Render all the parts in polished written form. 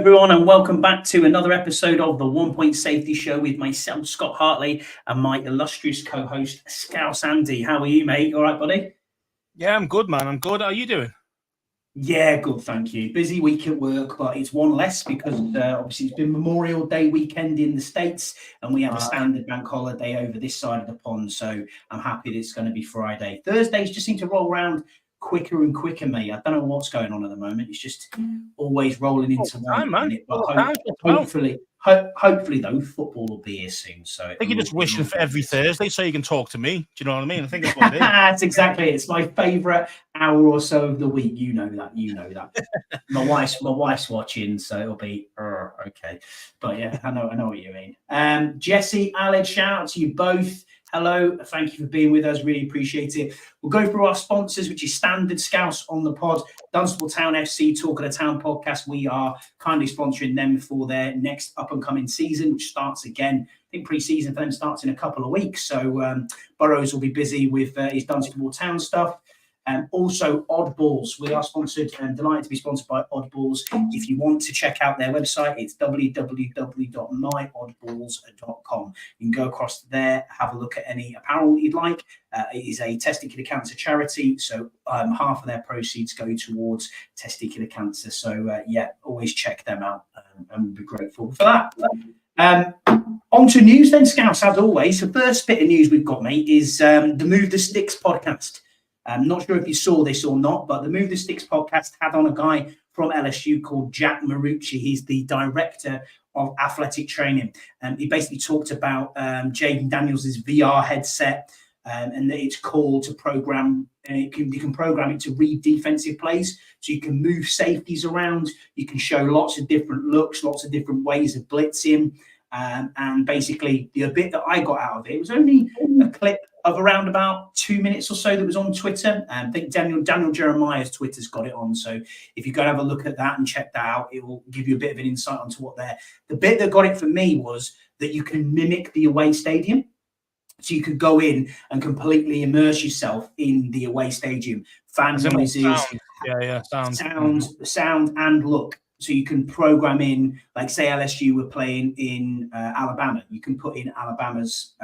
everyone, and welcome back to another episode of the 1 Point Safety Show with myself, Scott Hartley, and my illustrious co-host, Scouse Andy. How are you, mate? All right, buddy? Yeah, I'm good, man. I'm good. How are you doing? Yeah, good, thank you. Busy week at work, but it's one less because obviously it's been Memorial Day weekend in the States, and we have a standard bank holiday over this side of the pond, so I'm happy that it's going to be Friday. Thursdays just seem to roll around quicker and quicker, mate. I don't know what's going on at the moment. It's just always rolling into one minute, but hopefully though, football will be here soon. So I think you're just wishing for every Thursday so you can talk to me. Do you know what I mean? I think that's what it is. That's exactly it. It's my favourite hour or so of the week. You know that. my wife's watching, so it'll be okay. But yeah, I know what you mean. Jesse, Alex, shout out to you both. Hello, thank you for being with us. Really appreciate it. We'll go through our sponsors, which is Standard Scouse on the pod, Dunstable Town FC, Talk of the Town podcast. We are kindly sponsoring them for their next up-and-coming season, which starts again. I think pre-season for them starts in a couple of weeks. So Burrows will be busy with his Dunstable Town stuff. Also, Oddballs. We are sponsored and delighted to be sponsored by Oddballs. If you want to check out their website, it's www.myoddballs.com. You can go across there, have a look at any apparel that you'd like. It is a testicular cancer charity, so half of their proceeds go towards testicular cancer. So, always check them out and we'll be grateful for that. On to news then, Scouts, as always. The first bit of news we've got, mate, is the Move the Sticks podcast. I'm not sure if you saw this or not, but the Move the Sticks podcast had on a guy from LSU called Jack Marucci. He's the director of athletic training. He basically talked about Jaden Daniels' VR headset and that it's called to program. You can program it to read defensive plays. So you can move safeties around. You can show lots of different looks, lots of different ways of blitzing. And basically, the bit that I got out of it was only a clip of around about 2 minutes or so that was on Twitter. I think Daniel Jeremiah's Twitter's got it on. So if you go have a look at that and check that out, it will give you a bit of an insight onto what they're. The bit that got it for me was that you can mimic the away stadium. So you could go in and completely immerse yourself in the away stadium. Fan noises, sound and look. So you can program in, like say LSU were playing in Alabama. You can put in Alabama's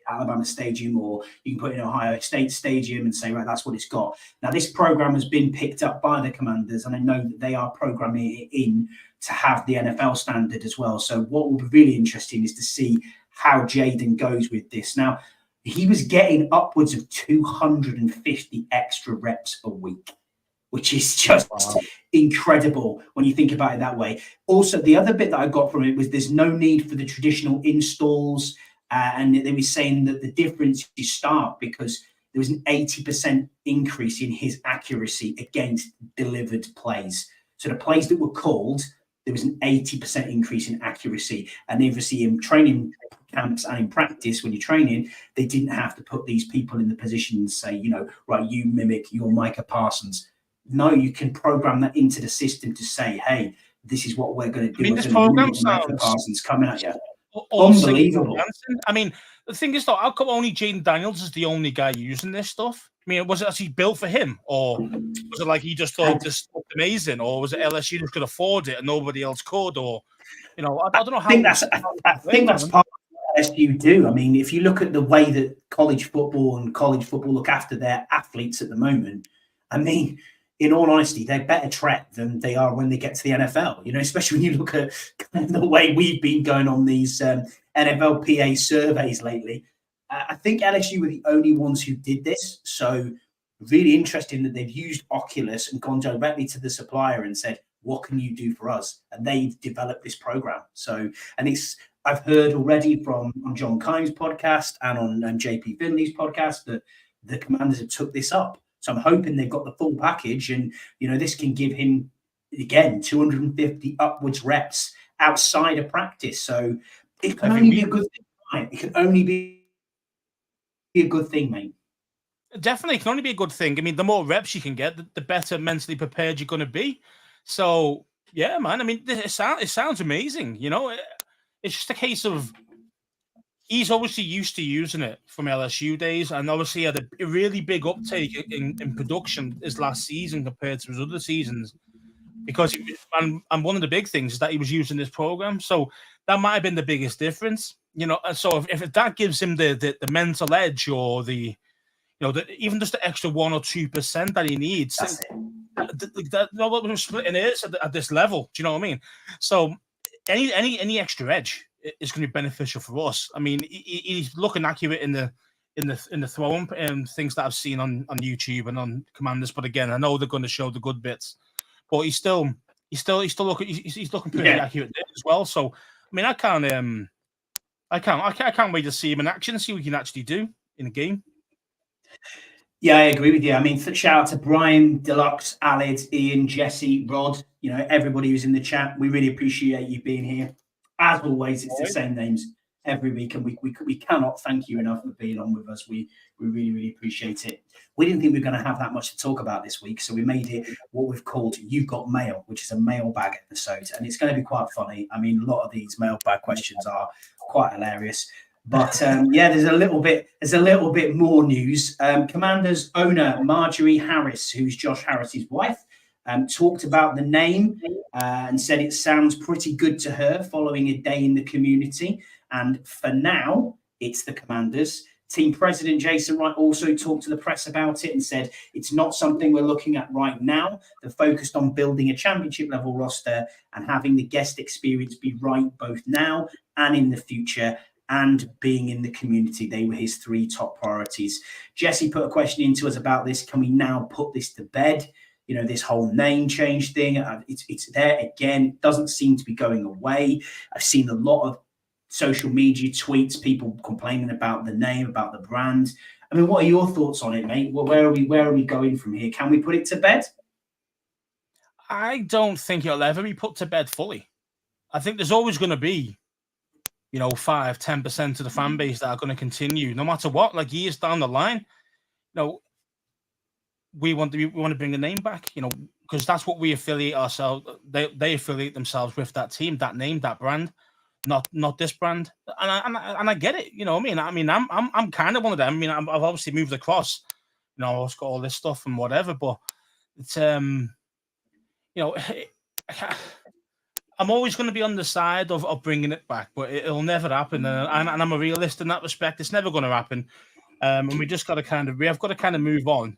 Alabama Stadium, or you can put in Ohio State Stadium and say, right, that's what it's got. Now, this program has been picked up by the Commanders, and I know that they are programming it in to have the NFL standard as well. So what will be really interesting is to see how Jaden goes with this. Now, he was getting upwards of 250 extra reps a week, which is just incredible when you think about it that way. Also, the other bit that I got from it was there's no need for the traditional installs. And they were saying that the difference you start because there was an 80% increase in his accuracy against delivered plays. So the plays that were called, there was an 80% increase in accuracy. And obviously in training camps and in practice, when you're training, they didn't have to put these people in the position and say, right, you mimic your Micah Parsons. No, you can program that into the system to say, hey, this is what we're going to do. I mean, this program sounds Parsons coming at you. Unbelievable. I mean, the thing is, though, how come only Jaden Daniels is the only guy using this stuff? I mean, was it actually built for him, or was it like he just thought this looked amazing, or was it LSU just could afford it and nobody else could, or I don't know how. I think that's part of what LSU do. I mean, if you look at the way that college football look after their athletes at the moment, I mean, in all honesty, they're better tracked than they are when they get to the NFL, especially when you look at the way we've been going on these NFLPA surveys lately. I think LSU were the only ones who did this. So really interesting that they've used Oculus and gone directly to the supplier and said, what can you do for us? And they've developed this program. So, and I've heard already on John Kimes' podcast and on JP Finley's podcast that the Commanders have took this up. So I'm hoping they've got the full package and, this can give him, again, 250 upwards reps outside of practice. So it can only be a good thing, right? It can only be a good thing, mate. Definitely, it can only be a good thing. I mean, the more reps you can get, the better mentally prepared you're going to be. So, yeah, man, I mean, it sounds amazing, It's just a case of he's obviously used to using it from LSU days, and obviously had a really big uptake in production his last season compared to his other seasons. because and one of the big things is that he was using this program, so that might have been the biggest difference, you know. And so if that gives him the mental edge, or the, you know, even just the extra 1 or 2% that he needs, That's it. that what we're splitting is at this level. Do you know what I mean? So any extra edge is going to be beneficial for us. I mean, he's looking accurate in the throwing and things that I've seen on YouTube and on Commanders. But again, I know they're going to show the good bits, but he's still looking pretty accurate there as well. So I mean, I can't wait to see him in action and see what he can actually do in a game. Yeah, I agree with you. I mean, shout out to Brian, Deluxe, Alid, Ian, Jesse, Rod, you know, everybody who's in the chat. We really appreciate you being here. As always, it's the same names every week, and we cannot thank you enough for being on with us. We really, really appreciate it. We didn't think we were going to have that much to talk about this week, so we made it what we've called You've Got Mail, which is a mailbag episode, and it's going to be quite funny. I mean, a lot of these mailbag questions are quite hilarious. But yeah, there's a little bit more news. Commanders owner Marjorie Harris, who's Josh Harris's wife, talked about the name and said it sounds pretty good to her following a day in the community. And for now, it's the Commanders. Team president Jason Wright also talked to the press about it and said it's not something we're looking at right now. They're focused on building a championship level roster and having the guest experience be right both now and in the future, and being in the community. They were his 3 top priorities. Jesse put a question into us about this. Can we now put this to bed? You know, this whole name change thing, it's there again. It doesn't seem to be going away. I've seen a lot of social media tweets, people complaining about the name, about the brand. I mean, what are your thoughts on it, mate? Well, where are we going from here? Can we put it to bed? I don't think it'll ever be put to bed fully. I think there's always going to be, you know, 5-10% of the fan base that are going to continue no matter what, like years down the line. You know, we want to bring the name back, you know, because that's what we affiliate ourselves. They affiliate themselves with that team, that name, that brand, not this brand. And I get it, you know what I mean? I'm kind of one of them. I mean, I've obviously moved across, you know, I've got all this stuff and whatever, but it's you know, I'm always going to be on the side of bringing it back, but it'll never happen. And I'm a realist in that respect. It's never going to happen. And we just got to we have got to kind of move on.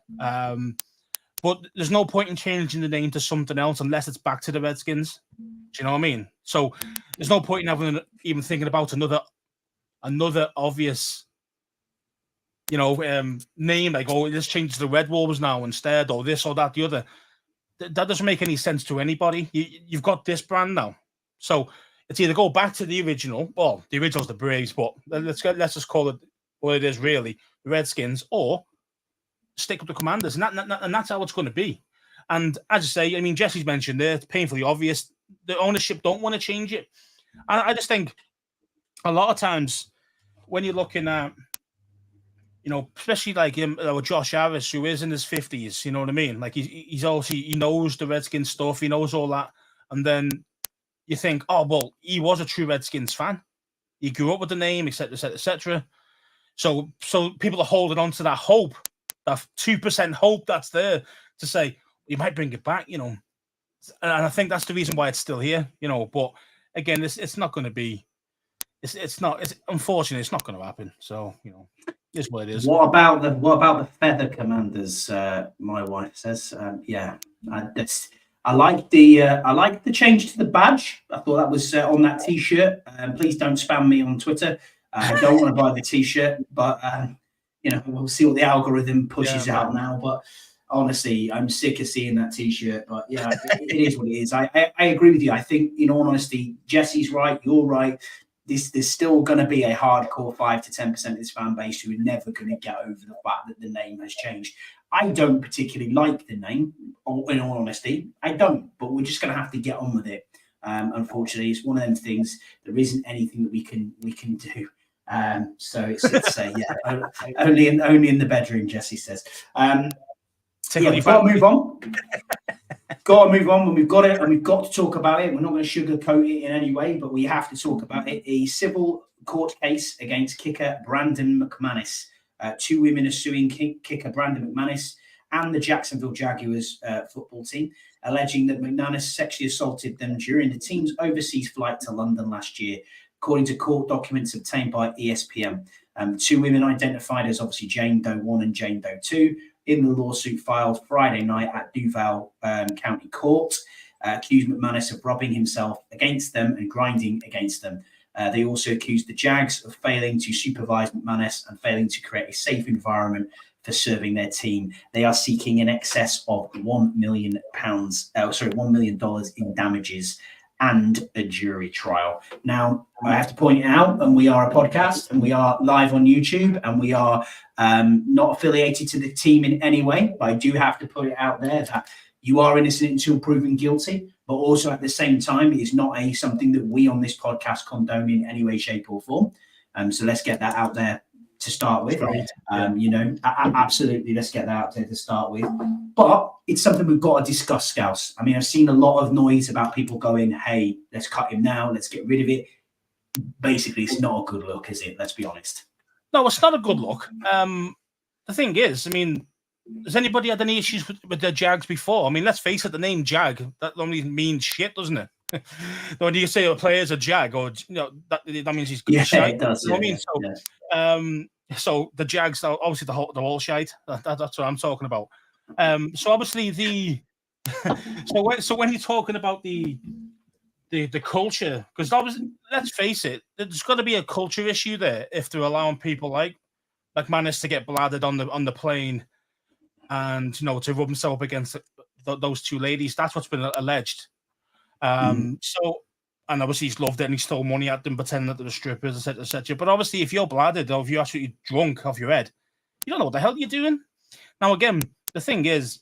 But there's no point in changing the name to something else unless it's back to the Redskins. Do you know what I mean? So there's no point in even thinking about another obvious, you know, name, like, oh, let's change to the Red Wolves now instead, or this or that, the other. That doesn't make any sense to anybody. You've got this brand now, so it's either go back to the original. Well, the original's the Braves, but let's just call it what it is, really, the Redskins, or stick with the Commanders, and that's how it's going to be. And as I say, I mean, Jesse's mentioned there, it's painfully obvious. The ownership don't want to change it. I just think a lot of times when you're looking at, you know, especially like him, Josh Harris, who is in his 50s, you know what I mean? Like he's also, he knows the Redskins stuff, he knows all that. And then you think, oh, well, he was a true Redskins fan. He grew up with the name, etc., etc., etc. So people are holding on to that hope, that 2% hope that's there to say, you might bring it back, you know. And I think that's the reason why it's still here, you know. But again, it's not going to be, it's unfortunately, it's not going to happen. So, you know. Is what it is. What about the feather Commanders? My wife says, yeah, I like the change to the badge. I thought that was on that T-shirt. Please don't spam me on Twitter. I don't want to buy the T-shirt, but you know, we'll see what the algorithm pushes out now. But honestly, I'm sick of seeing that T-shirt. But yeah, it is what it is. I agree with you. I think, in all honesty, Jesse's right. You're right. There's still going to be a hardcore 5 to 10% of this fan base who are never going to get over the fact that the name has changed. I don't particularly like the name, in all honesty. I don't, but we're just going to have to get on with it. Unfortunately, it's one of them things. There isn't anything that we can do. So it's yeah, only in the bedroom, Jesse says. We've got to move on. Got to move on when we've got it, and we've got to talk about it. We're not going to sugarcoat it in any way, but we have to talk about it. A civil court case against kicker Brandon McManus. 2 women are suing kicker Brandon McManus and the Jacksonville Jaguars football team, alleging that McManus sexually assaulted them during the team's overseas flight to London last year, according to court documents obtained by ESPN. Two women identified as obviously Jane Doe 1 and Jane Doe 2 in the lawsuit filed Friday night at Duval County Court accused McManus of rubbing himself against them and grinding against them. They also accused the Jags of failing to supervise McManus and failing to create a safe environment for serving their team. They are seeking in excess of $1 million in damages and a jury trial. Now, I have to point it out, and we are a podcast, and we are live on YouTube, and we are not affiliated to the team in any way, but I do have to put it out there that you are innocent until proven guilty, but also at the same time, it is not something that we on this podcast condone in any way, shape, or form. So let's get that out there to start with. Absolutely, let's get that out there to start with. But it's something we've got to discuss, Scouse. I mean, I've seen a lot of noise about people going, hey, let's cut him now, let's get rid of it. Basically, it's not a good look, is it? Let's be honest. No, it's not a good look. The thing is, I mean, has anybody had any issues with their Jags before? I mean, let's face it, the name Jag, that only means shit, doesn't it? When you say a player's a Jag, or that means he's good. Yeah, it does. You know what I mean? So the Jags are obviously the whole shite. That's what I'm talking about. So obviously so when you're talking about the culture, because let's face it, there's got to be a culture issue there if they're allowing people like McManus to get bladdered on the plane and to rub himself up against those two ladies. That's what's been alleged. So, and obviously he's loved it and he stole money at them, pretending that they were strippers, etc., etc. But obviously, if you're bladdered or if you're absolutely drunk off your head, you don't know what the hell you're doing. Now, again, the thing is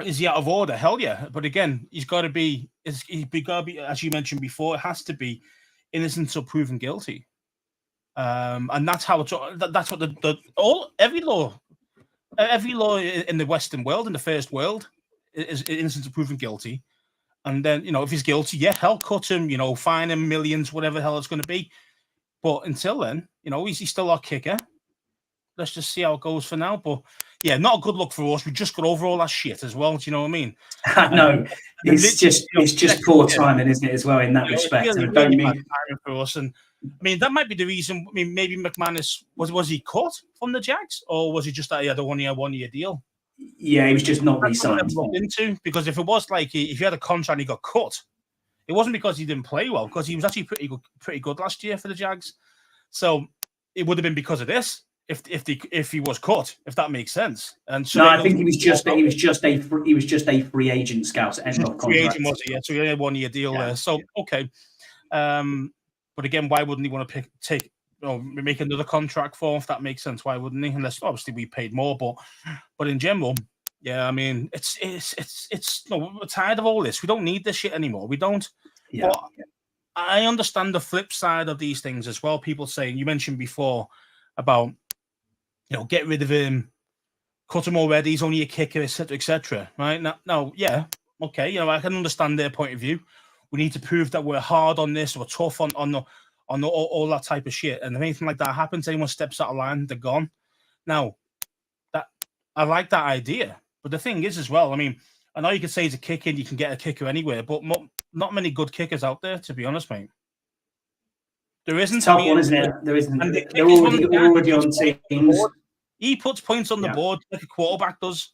he out of order? Hell yeah. But again, he's got to be, as you mentioned before, it has to be innocent until proven guilty. And that's how that's what every law in the Western world, in the first world, is innocent until proven guilty. And then, if he's guilty, yeah, hell, cut him, fine him millions, whatever the hell it's going to be. But until then, he's still our kicker. Let's just see how it goes for now. But yeah, not a good look for us. We just got over all that shit as well. Do you know what I mean? No, it's just poor timing, isn't it, as well, in that respect? Really, and don't mean for us. And I mean, that might be the reason. I mean, maybe McManus was he cut from the Jags, or was he just that he had a one-year deal? Yeah, he was just not re-signed. Because if it was like if he had a contract and he got cut, it wasn't because he didn't play well, because he was actually pretty good last year for the Jags. So it would have been because of this if he was cut, if that makes sense. And so I think he was just a free agent, Scout. End of contract. Free agent, was he? Yeah, so he had a 1 year deal there. So okay, but again, why wouldn't he want to make another contract for him, if that makes sense? Why wouldn't he? Unless obviously we paid more, but in general, yeah, I mean, it's no, we're tired of all this. We don't need this shit anymore. We don't. Yeah. But I understand the flip side of these things as well. People saying, you mentioned before about get rid of him, cut him already. He's only a kicker, etc., etc. Right now, yeah, okay. I can understand their point of view. We need to prove that we're hard on this, we're tough on all that type of shit. And if anything like that happens, anyone steps out of line, they're gone. Now, that I like that idea, but the thing is as well, I mean, I know you could say he's a kicker, you can get a kicker anywhere, but not many good kickers out there, to be honest, mate. There isn't. It's a tough one, isn't it? There isn't. They're already on teams. He puts points on the board like a quarterback does.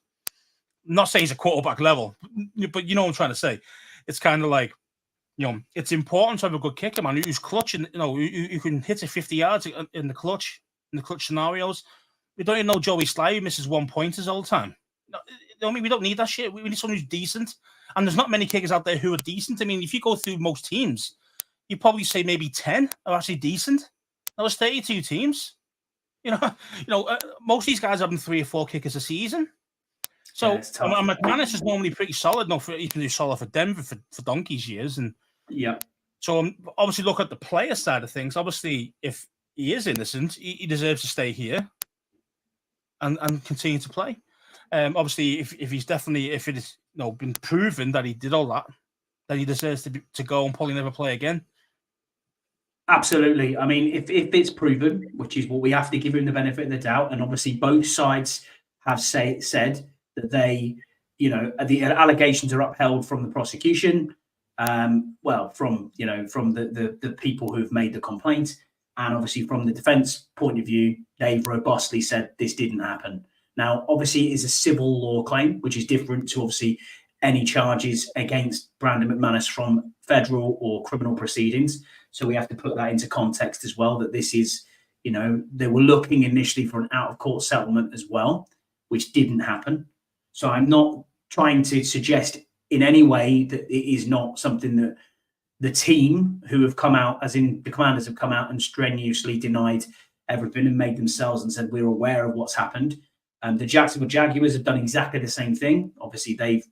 I'm not saying he's a quarterback level, but you know what I'm trying to say. It's kind of like, it's important to have a good kicker, man, who's clutching, who can hit it 50 yards in the clutch scenarios. We don't even know Joey Sly, who misses 1-pointers all the time. I mean, we don't need that shit. We need someone who's decent. And there's not many kickers out there who are decent. I mean, if you go through most teams, you probably say maybe 10 are actually decent. That was 32 teams. Most of these guys having 3 or 4 kickers a season. So McManus is normally pretty solid. No, he can do solid for Denver for donkey's years. And yeah. So obviously look at the player side of things. Obviously, if he is innocent, he deserves to stay here and continue to play. Obviously, if it is been proven that he did all that, then he deserves to go and probably never play again. Absolutely. I mean, if it's proven, which is what we have to give him the benefit of the doubt, and obviously both sides have said that they, the allegations are upheld from the prosecution, from the people who've made the complaint, and obviously from the defence point of view, they've robustly said this didn't happen. Now, obviously, it is a civil law claim, which is different to obviously any charges against Brandon McManus from federal or criminal proceedings. So we have to put that into context as well, that this is, they were looking initially for an out-of-court settlement as well, which didn't happen. So I'm not trying to suggest in any way that it is not something that the team who have come out, as in the Commanders, have come out and strenuously denied everything and made themselves and said, we're aware of what's happened. The Jacksonville Jaguars have done exactly the same thing. Obviously, they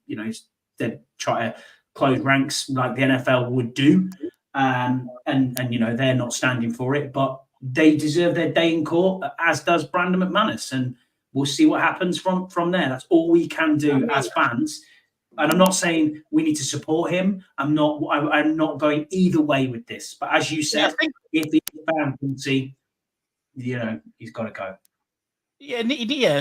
try to close ranks like the NFL would do. And they're not standing for it, but they deserve their day in court, as does Brandon McManus. And we'll see what happens from there. That's all we can do as fans. And I'm not saying we need to support him. I'm not going either way with this. But as you said, if the fan can see, he's got to go. Yeah,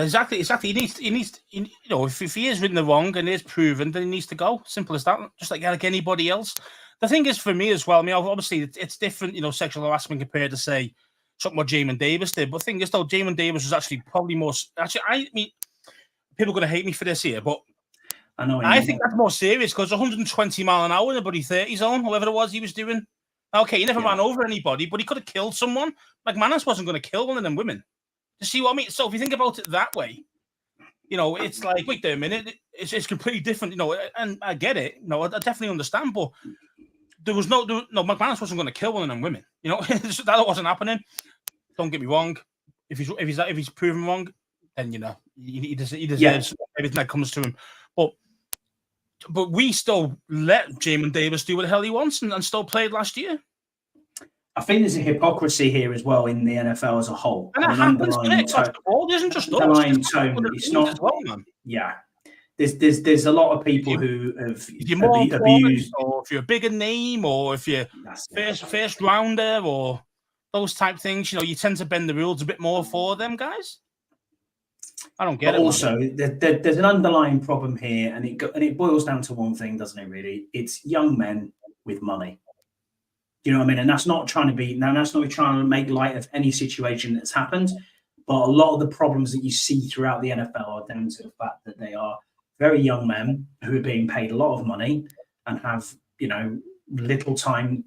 exactly. He needs. If he is in the wrong and is proven, then he needs to go. Simple as that. Just like anybody else. The thing is, for me as well, I mean, obviously it's different, sexual harassment compared to, say, something what Jamin Davis did. But the thing is, though, Jamin Davis was actually probably more. Actually, I mean, people are going to hate me for this here, but I think that's more serious because 120 mile an hour in a bloody 30 zone, whatever it was he was doing. Okay, he never ran over anybody, but he could have killed someone. McManus wasn't going to kill one of them women. You see what I mean? So if you think about it that way, it's like, wait there a minute, it's completely different, and I get it. I definitely understand, but there was no, McManus wasn't going to kill one of them women. That wasn't happening. Don't get me wrong. If he's proven wrong, then he deserves everything that comes to him. But we still let Jamin Davis do what the hell he wants and still played last year. I think there's a hypocrisy here as well in the NFL as a whole. And it happens, it isn't just us. It's not. Well, man. Yeah, there's a lot of people who have abused, or if you're a bigger name, or if you're first rounder, or those type things. You tend to bend the rules a bit more for them guys. I don't get it. Also, there's an underlying problem here, and it boils down to one thing, doesn't it? Really, it's young men with money. You know what I mean? And that's not trying to make light of any situation that's happened. But a lot of the problems that you see throughout the NFL are down to the fact that they are very young men who are being paid a lot of money and have, little time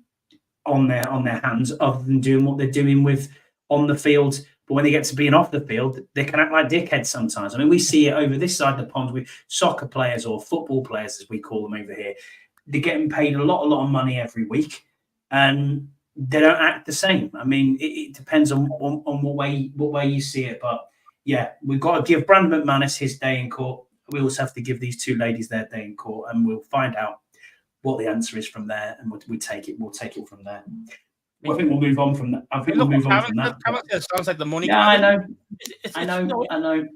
on their hands other than doing what they're doing with on the field. But when they get to being off the field, they can act like dickheads sometimes. I mean, we see it over this side of the pond with soccer players or football players, as we call them over here. They're getting paid a lot of money every week. And they don't act the same. I mean, it depends on what way you see it. But yeah, we've got to give Brandon McManus his day in court. We also have to give these two ladies their day in court, and we'll find out what the answer is from there, and we'll take it from there. I think we'll move on from that. It sounds like the money. Yeah, I know.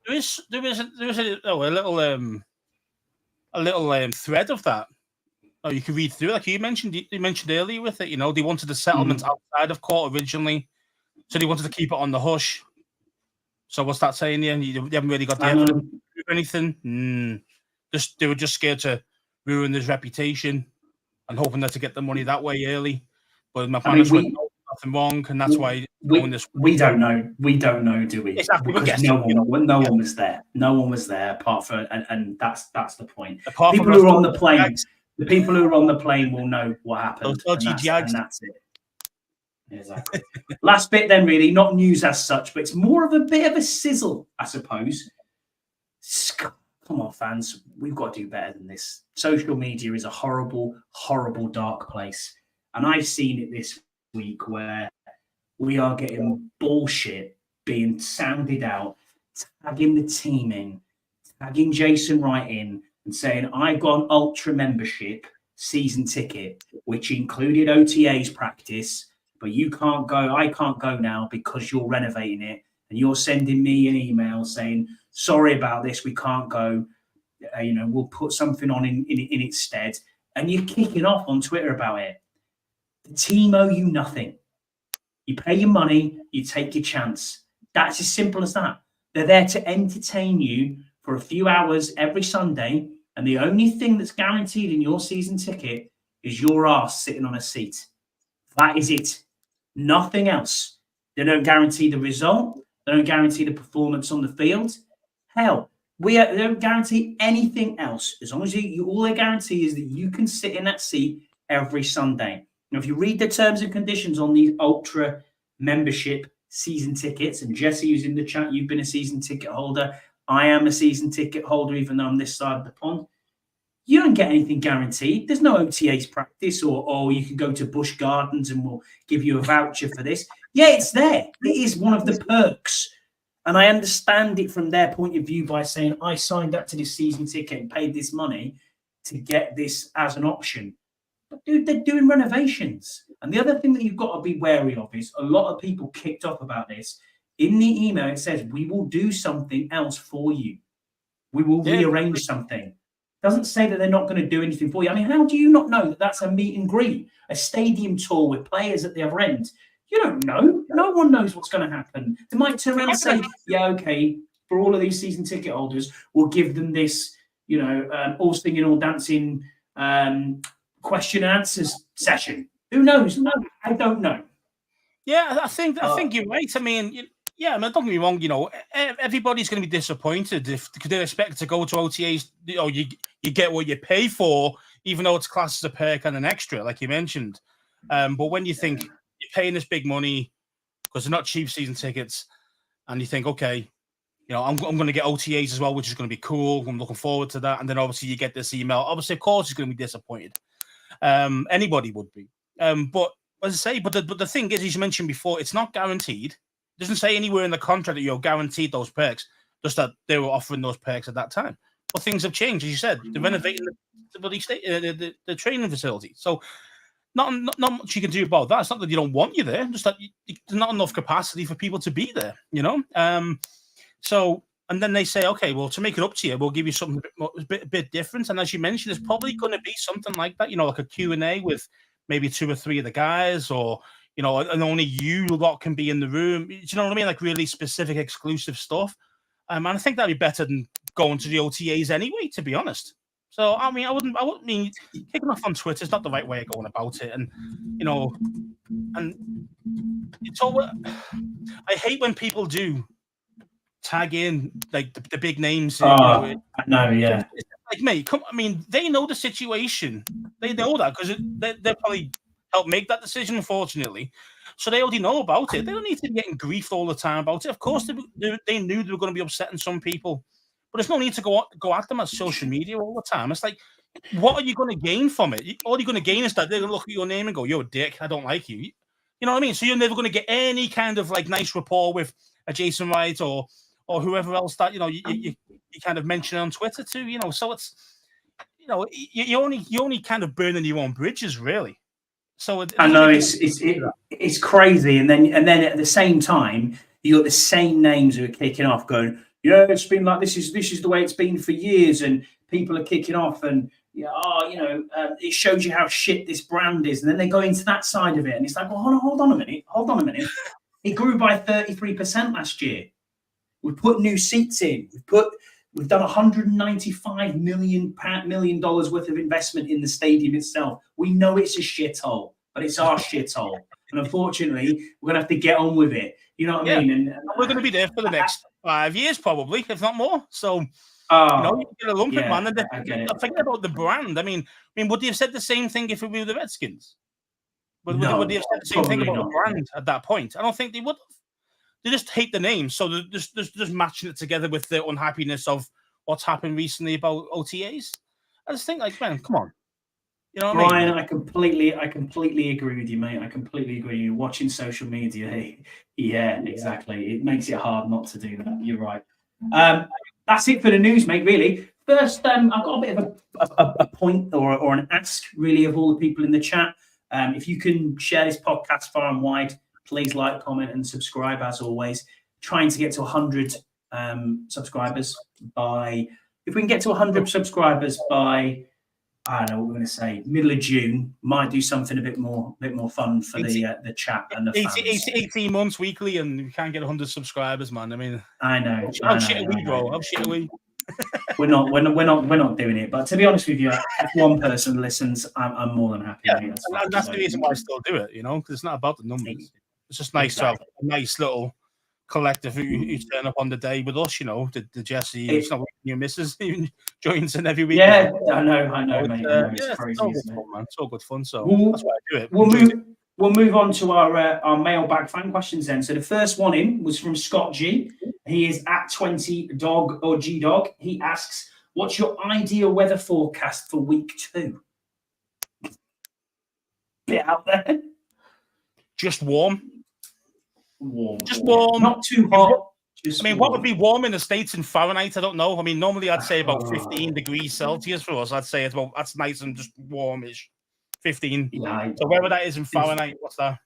There is a little thread of that. Oh, you can read through, like you mentioned earlier with it. They wanted the settlement outside of court originally, so they wanted to keep it on the hush. So what's that saying here? You haven't really got the evidence to prove anything. They were just scared to ruin his reputation and hoping that to get the money that way early. But McManus went nothing wrong, and that's why we don't know. We don't know, do we? Exactly. Because no one was there. No one was there apart from, and that's the point. People who are on the plane. The people who are on the plane will know what happened, and that's it. Exactly. Last bit then, really, not news as such, but it's more of a bit of a sizzle, I suppose. Come on, fans. We've got to do better than this. Social media is a horrible, horrible, dark place. And I've seen it this week where we are getting bullshit being sounded out, tagging the team in, tagging Jason Wright in, and saying, I got an Ultra membership season ticket, which included OTAs practice, but you can't go. I can't go now because you're renovating it. And you're sending me an email saying, sorry about this, we can't go. We'll put something on in its stead. And you're kicking off on Twitter about it. The team owe you nothing. You pay your money, you take your chance. That's as simple as that. They're there to entertain you for a few hours every Sunday, and the only thing that's guaranteed in your season ticket is your ass sitting on a seat. That is it. Nothing else. They don't guarantee the result. They don't guarantee the performance on the field. Hell, they don't guarantee anything else. As long as all they guarantee is that you can sit in that seat every Sunday. Now, if you read the terms and conditions on these ultra membership season tickets, and Jesse, who's in the chat, you've been a season ticket holder. I am a season ticket holder, even though I'm this side of the pond. You don't get anything guaranteed. There's no OTAs practice, or you can go to Busch Gardens and we'll give you a voucher for this. Yeah, it's there. It is one of the perks. And I understand it from their point of view by saying, I signed up to this season ticket and paid this money to get this as an option. But dude, they're doing renovations. And the other thing that you've got to be wary of is a lot of people kicked off about this. In the email, it says, we will do something else for you. We will rearrange something. Doesn't say that they're not going to do anything for you. I mean, how do you not know that that's a meet and greet, a stadium tour with players at the other end? You don't know. No one knows what's going to happen. They might turn around and say, yeah, okay, for all of these season ticket holders, we'll give them this, all singing, all dancing question and answers session. Who knows? No, I don't know. Yeah, I think you're right. I mean, don't get me wrong. Everybody's going to be disappointed if they expect to go to OTAs. You get what you pay for, even though it's classed as a perk and an extra, like you mentioned. But when you think you're paying this big money because they're not cheap season tickets, and you think, okay, I'm going to get OTAs as well, which is going to be cool. I'm looking forward to that. And then obviously you get this email. Obviously, of course, you're going to be disappointed. Anybody would be. But as I say, but the thing is, as you mentioned before, it's not guaranteed. It doesn't say anywhere in the contract that you're guaranteed those perks, just that they were offering those perks at that time. But things have changed, as you said. They're renovating the training facility. So not much you can do about that. It's not that they don't want you there, just that there's not enough capacity for people to be there, So, and then they say, okay, well, to make it up to you, we'll give you something a bit different. And as you mentioned, it's probably going to be something like that, like a Q&A with maybe 2 or 3 of the guys, or, and only you lot can be in the room. Do you know what I mean? Like really specific, exclusive stuff. And I think that'd be better than going to the OTAs anyway, to be honest. So, I mean, I wouldn't mean kicking off on Twitter is not the right way of going about it. And, and it's all, I hate when people do tag in like the big names. I know, yeah. Like, mate, they know the situation. They know that because they probably helped make that decision, unfortunately. So they already know about it. They don't need to be getting griefed all the time about it. Of course, they knew they were going to be upsetting some people. But there's no need to go at them on social media all the time. It's like, what are you going to gain from it? All you're going to gain is that they're going to look at your name and go, you're a dick, I don't like you. You know what I mean? So you're never going to get any kind of like nice rapport with a Jason Wright or whoever else that, you kind of mention on Twitter too, So it's, you only kind of burning your own bridges, really. So I know it's crazy. And then at the same time, you got the same names who are kicking off going, yeah, it's been like this is the way it's been for years, and people are kicking off, and it shows you how shit this brand is, and then they go into that side of it, and it's like, well, hold on a minute, it grew by 33% last year. We put new seats in. We've done $195 million worth of investment in the stadium itself. We know it's a shithole, but it's our shithole, and unfortunately, we're gonna have to get on with it. You know what I mean? And we're going to be there for the next 5 years, probably, if not more. So, you get a lump it, man. And I think about the brand. I mean, would they have said the same thing if we were the Redskins? Would they have said the same thing about the brand at that point? I don't think they would have. They just hate the name, so they're just matching it together with the unhappiness of what's happened recently about OTAs. I just think, like, man, come on. You know what Brian, I mean? I completely agree with you, mate. I completely agree. You're watching social media. Yeah, exactly. It makes it hard not to do that. You're right. That's it for the news, mate, really. First, I've got a bit of a point or an ask, really, of all the people in the chat. If you can share this podcast far and wide, please like, comment, and subscribe, as always. Trying to get to 100 subscribers if we can get to 100 subscribers by, I don't know what we're going to say, middle of June, might do something a bit more fun for the chat and the fans. 18 months weekly, and we can't get 100 subscribers, man. I mean, I know. How shit are we, bro? How shit are we? We're not doing it. But to be honest with you, if one person listens, I'm more than happy. Yeah, Mate. and that's the reason why I still do it. Because it's not about the numbers. It's just nice to have a nice little collective who turn up on the day with us. The Jesse, it's not your missus even joins in every week. Yeah, I know, mate. I know. It's crazy, it's all good isn't fun, it? man. It's all good fun. So that's why I do it. We'll move on to our mailbag fan questions then. So the first one in was from Scott G. He is at 20 dog or G dog. He asks, "What's your ideal weather forecast for week 2?" Bit out there. Just warm. Just warm. Not too hot. What would be warm in the States in Fahrenheit? I don't know. Normally I'd say about 15 degrees Celsius for us. I'd say that's nice and just warmish. 15. Yeah, so wherever that is in Fahrenheit, what's that?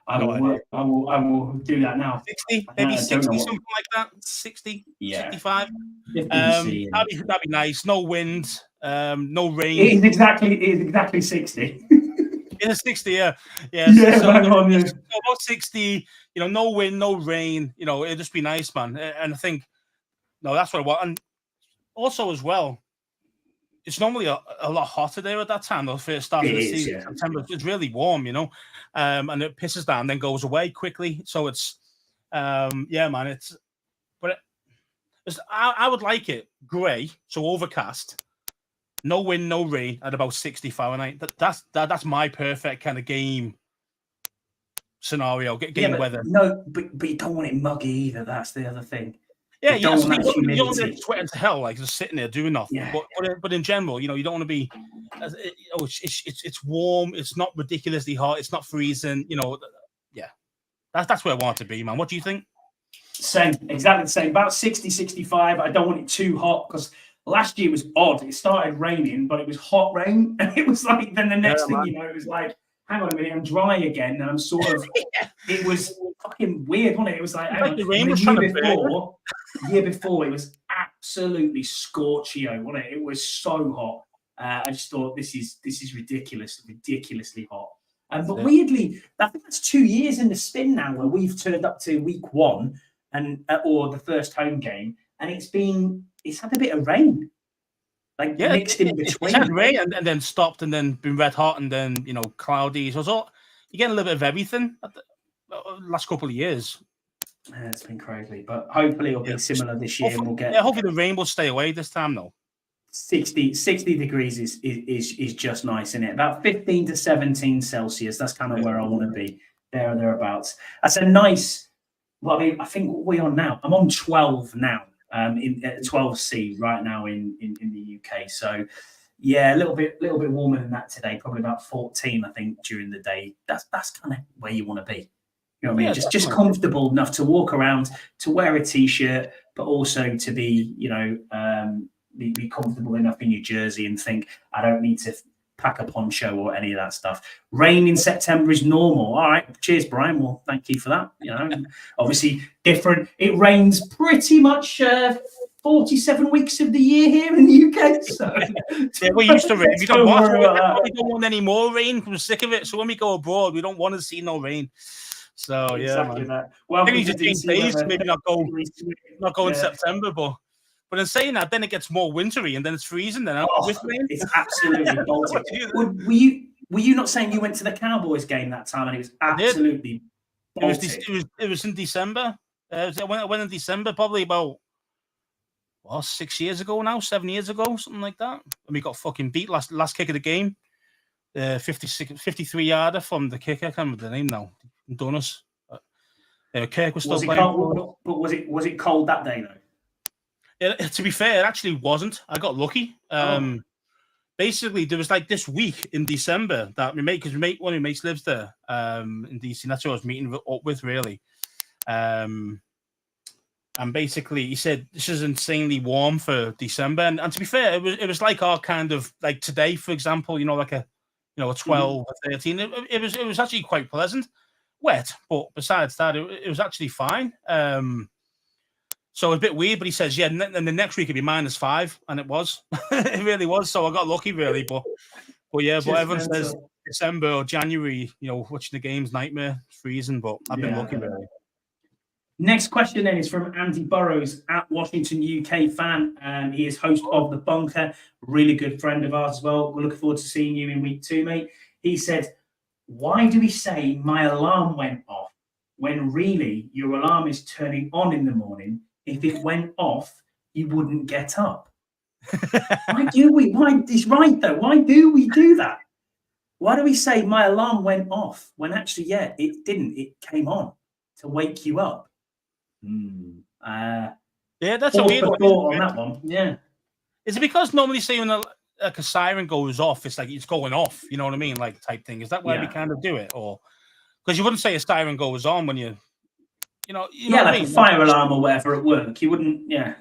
I will do that now. 60, maybe 60, something like that. 60, 65. That'd be nice. No wind, no rain. It is exactly 60. It's 60, yeah. So about 60, no wind, no rain, it'd just be nice, man. And I think, that's what I want. And also as well, it's normally a lot hotter there at that time, the first start of the season. Yeah. September, it's really warm, and it pisses down, then goes away quickly. So it's, man, I would like it grey, so overcast. No wind, no rain at about 60 Fahrenheit. That's my perfect kind of game scenario. Game weather. No, but you don't want it muggy either. That's the other thing. Yeah, you don't want to sweating to hell, like just sitting there doing nothing. Yeah. But in general, you don't want to be. It's warm. It's not ridiculously hot. It's not freezing. Yeah, that's where I want it to be, man. What do you think? Same, exactly the same. About 60, 65. I don't want it too hot because last year was odd. It started raining, but it was hot rain, and it was like then the next thing it was like, hang on a minute, I'm dry again, and I'm sort of. It was fucking weird, wasn't it? It was like, the rain was trying to year before, it was absolutely scorchio, wasn't it? It was so hot. I just thought this is ridiculously hot. But weirdly, I think that's 2 years in the spin now where we've turned up to week 1 and or the first home game, and it's had a bit of rain. Mixed in between. It's had rain and then stopped and then been red hot and then cloudy. So you get a little bit of everything the last couple of years. It's been crazy, but hopefully it'll be similar this year. And we'll get. Yeah, hopefully the rain will stay away this time, though. 60 degrees is just nice, isn't it? About 15 to 17 Celsius. That's kind of where I want to be. There or thereabouts. That's a nice. Well, I think what we're on now. I'm on 12 now. In 12C right now in the UK. So yeah, a little bit warmer than that today. Probably about 14, I think, during the day. That's kind of where you want to be. You know what I mean? Just comfortable enough to walk around, to wear a t-shirt, but also to be, be comfortable enough in your jersey and think, I don't need to pack a poncho or any of that stuff. Rain in September is normal. All right. Cheers, Brian. Well, thank you for that. Obviously different. It rains pretty much 47 weeks of the year here in the UK. So we used to rain. We don't want any more rain. We're sick of it. So when we go abroad, we don't want to see no rain. So exactly that. Well, maybe just change days. Maybe not go in September, but in saying that, then it gets more wintry and then it's freezing. Then with rain, it's absolutely bolted. Were you not saying you went to the Cowboys game that time and it was absolutely bolted? It was in December. I went in December, probably about 6 years ago now, 7 years ago, something like that. And we got fucking beat last kick of the game. 53 yarder from the kicker. I can't remember the name now. Done us. Kirk was still playing. But was it cold that day though? To be fair, it actually wasn't. I got lucky. Basically, there was like this week in December that one of my mates lives there in DC. That's who I was meeting up with, really. And basically, he said this is insanely warm for December. And to be fair, it was like our kind of like today, for example. Like a 12 or 13. It was actually quite pleasant. Wet, but besides that, it was actually fine. So a bit weird, but he says, and the next week it'd be -5, and it was. It really was. So I got lucky, really. But everyone says December or January, watching the game's nightmare, freezing. But I've been lucky, really. Next question then is from Andy Burrows at Washington UK fan. He is host of The Bunker, really good friend of ours as well. We're looking forward to seeing you in week 2, mate. He said, why do we say my alarm went off when really your alarm is turning on in the morning? If it went off, you wouldn't get up. Why do we? Why? He's right though. Why do we do that? Why do we say my alarm went off when actually, yeah, it didn't. It came on to wake you up. Yeah, that's a weird thought on that one. Yeah. Is it because normally say when a siren goes off, it's like it's going off, you know what I mean? Like type thing. Is that why we kind of do it? Or because you wouldn't say a siren goes on when you know like what I mean? A fire alarm or whatever at work. You wouldn't, yeah.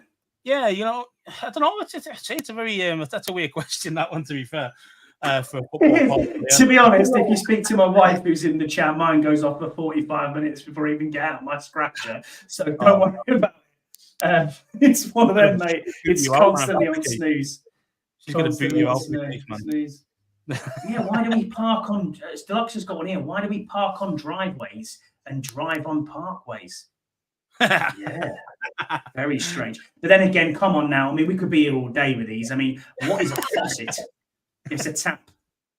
Yeah, you know, I don't know. It's a very that's a weird question, that one, to be fair. For football to be honest, if you speak to my wife who's in the chat, mine goes off for 45 minutes before I even get out my scratcher. So don't worry about it. It's one of them, mate. It's constantly on snooze. She's going to boot you out. Snooze. Yeah, why do we park on... Deluxe has got one here. Why do we park on driveways and drive on parkways? Yeah, very strange. But then again, come on now. I mean, we could be here all day with these. I mean, what is a faucet? It's a tap.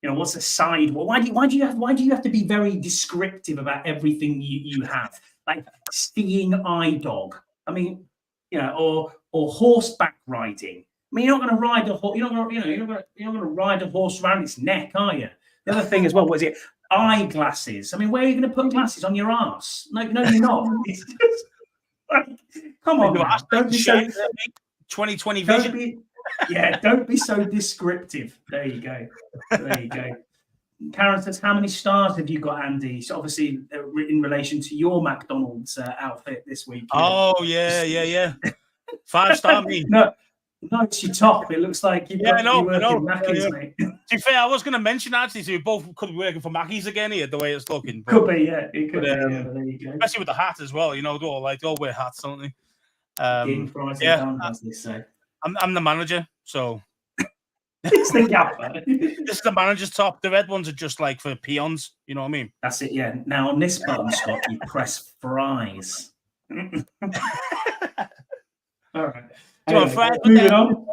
You know, what's a sidewall? Why do you have to be very descriptive about everything you have? Like seeing eye dog. I mean, you know, or horseback riding. I mean, you're not going to ride a horse. You're not going to ride a horse around its neck, are you? The other thing as well, what is it? Eyeglasses. I mean, where are you going to put glasses on your ass? No, you're not. It's just like, come on, man. Don't be so 2020 vision. Don't be so descriptive. There you go. Karen says, how many stars have you got, Andy? So obviously in relation to your McDonald's outfit this week. Oh, yeah. 5-star me. No, it's your top. It looks like you've got you working Mackey's, mate. To be fair, I was going to mention actually, so we both could be working for Mackey's again here, the way it's looking. But, could be, yeah. It could be, there you go. Especially with the hat as well, you know, they all wear hats, don't they? As they say. I'm the manager, so... It's the gaffer. This is the manager's top. The red ones are just like for peons, you know what I mean? That's it, yeah. Now on this button, Scott, you press fries. All right. Moving on.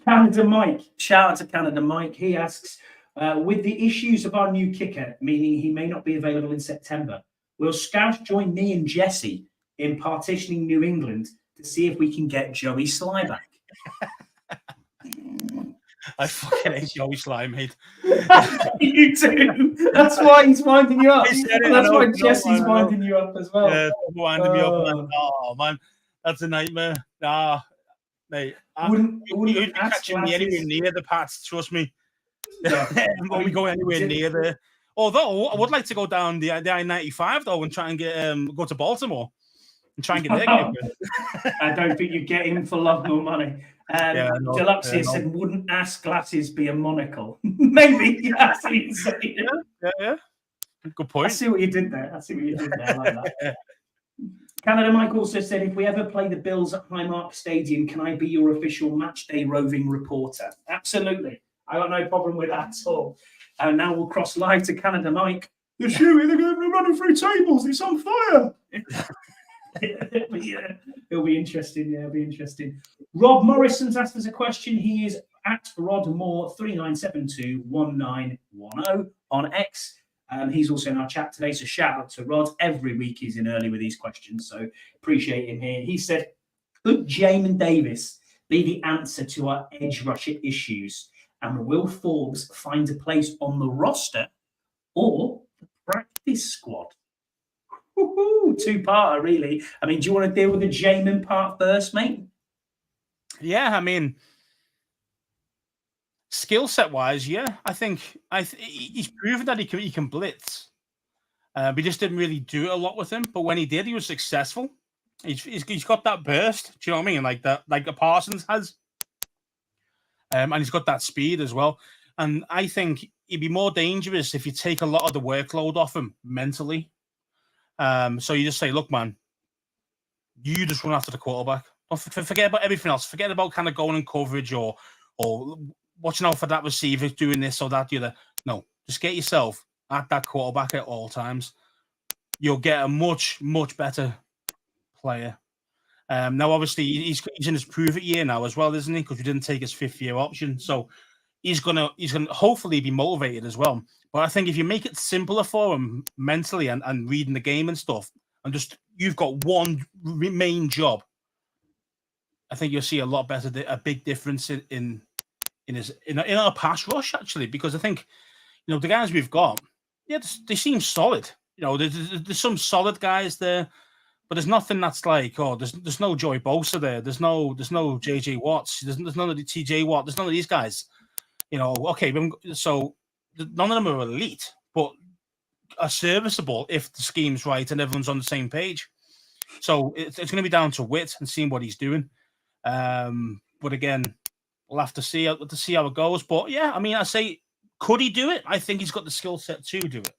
Canada Mike. Shout out to Canada Mike. He asks, with the issues of our new kicker, meaning he may not be available in September, will Scouse join me and Jesse in partitioning New England to see if we can get Joey Sly back? I fucking hate Joey Sly, mate. You too. That's why he's winding you up. That's why Jesse's winding you up as well. Yeah, winding me up. Man. Oh, man. That's a nightmare. Nah, mate. Wouldn't be catching me anywhere near the Pats, trust me. I won't be going anywhere near there. Although, I would like to go down the I-95, though, and try and get go to Baltimore and try and get there. I don't think you get him for love nor money. Deluxe said, wouldn't ass glasses be a monocle? Maybe. Yeah. Good point. I see what you did there. I like that. Canada Mike also said, if we ever play the Bills at Highmark Stadium, can I be your official match day roving reporter? Absolutely. I got no problem with that at all. And now we'll cross live to Canada Mike. They're running through tables. It's on fire. It'll be interesting. Yeah, it'll be interesting. Rob Morrison's asked us a question. He is at Rodmore 39721910 on X. He's also in our chat today, so shout out to Rod. Every week he's in early with these questions, so appreciate him here. He said, could Jamin Davis be the answer to our edge rusher issues? And will Forbes find a place on the roster or the practice squad? Two-parter, really. I mean, do you want to deal with the Jamin part first, mate? Yeah, I mean, skill set wise, yeah, I think he's proven that he can blitz. We just didn't really do it a lot with him, but when he did, he was successful. He's got that burst. Do you know what I mean? Like the Parsons has, and he's got that speed as well. And I think he'd be more dangerous if you take a lot of the workload off him mentally. So you just say, look, man, you just run after the quarterback. Forget about everything else. Forget about kind of going in coverage or watching out for that receiver doing this or that. No, just get yourself at that quarterback at all times. you'll get a much better player. Now, obviously, he's in his prove it year now as well, isn't he? Because we didn't take his 5th-year option, so he's gonna hopefully be motivated as well. But I think if you make it simpler for him mentally and reading the game and stuff, and just you've got one main job, I think you'll see a big difference in our pass rush actually. Because I think the guys we've got, they seem solid. There's some solid guys there. But there's nothing that's like, there's no Joey Bosa there. There's no JJ Watts. There's none of the TJ Watt. There's none of these guys. So none of them are elite, but are serviceable if the scheme's right and everyone's on the same page. So it's going to be down to Witt and seeing what he's doing. But again, we'll have to see how it goes. But yeah, I mean, I say, could he do it? I think he's got the skill set to do it.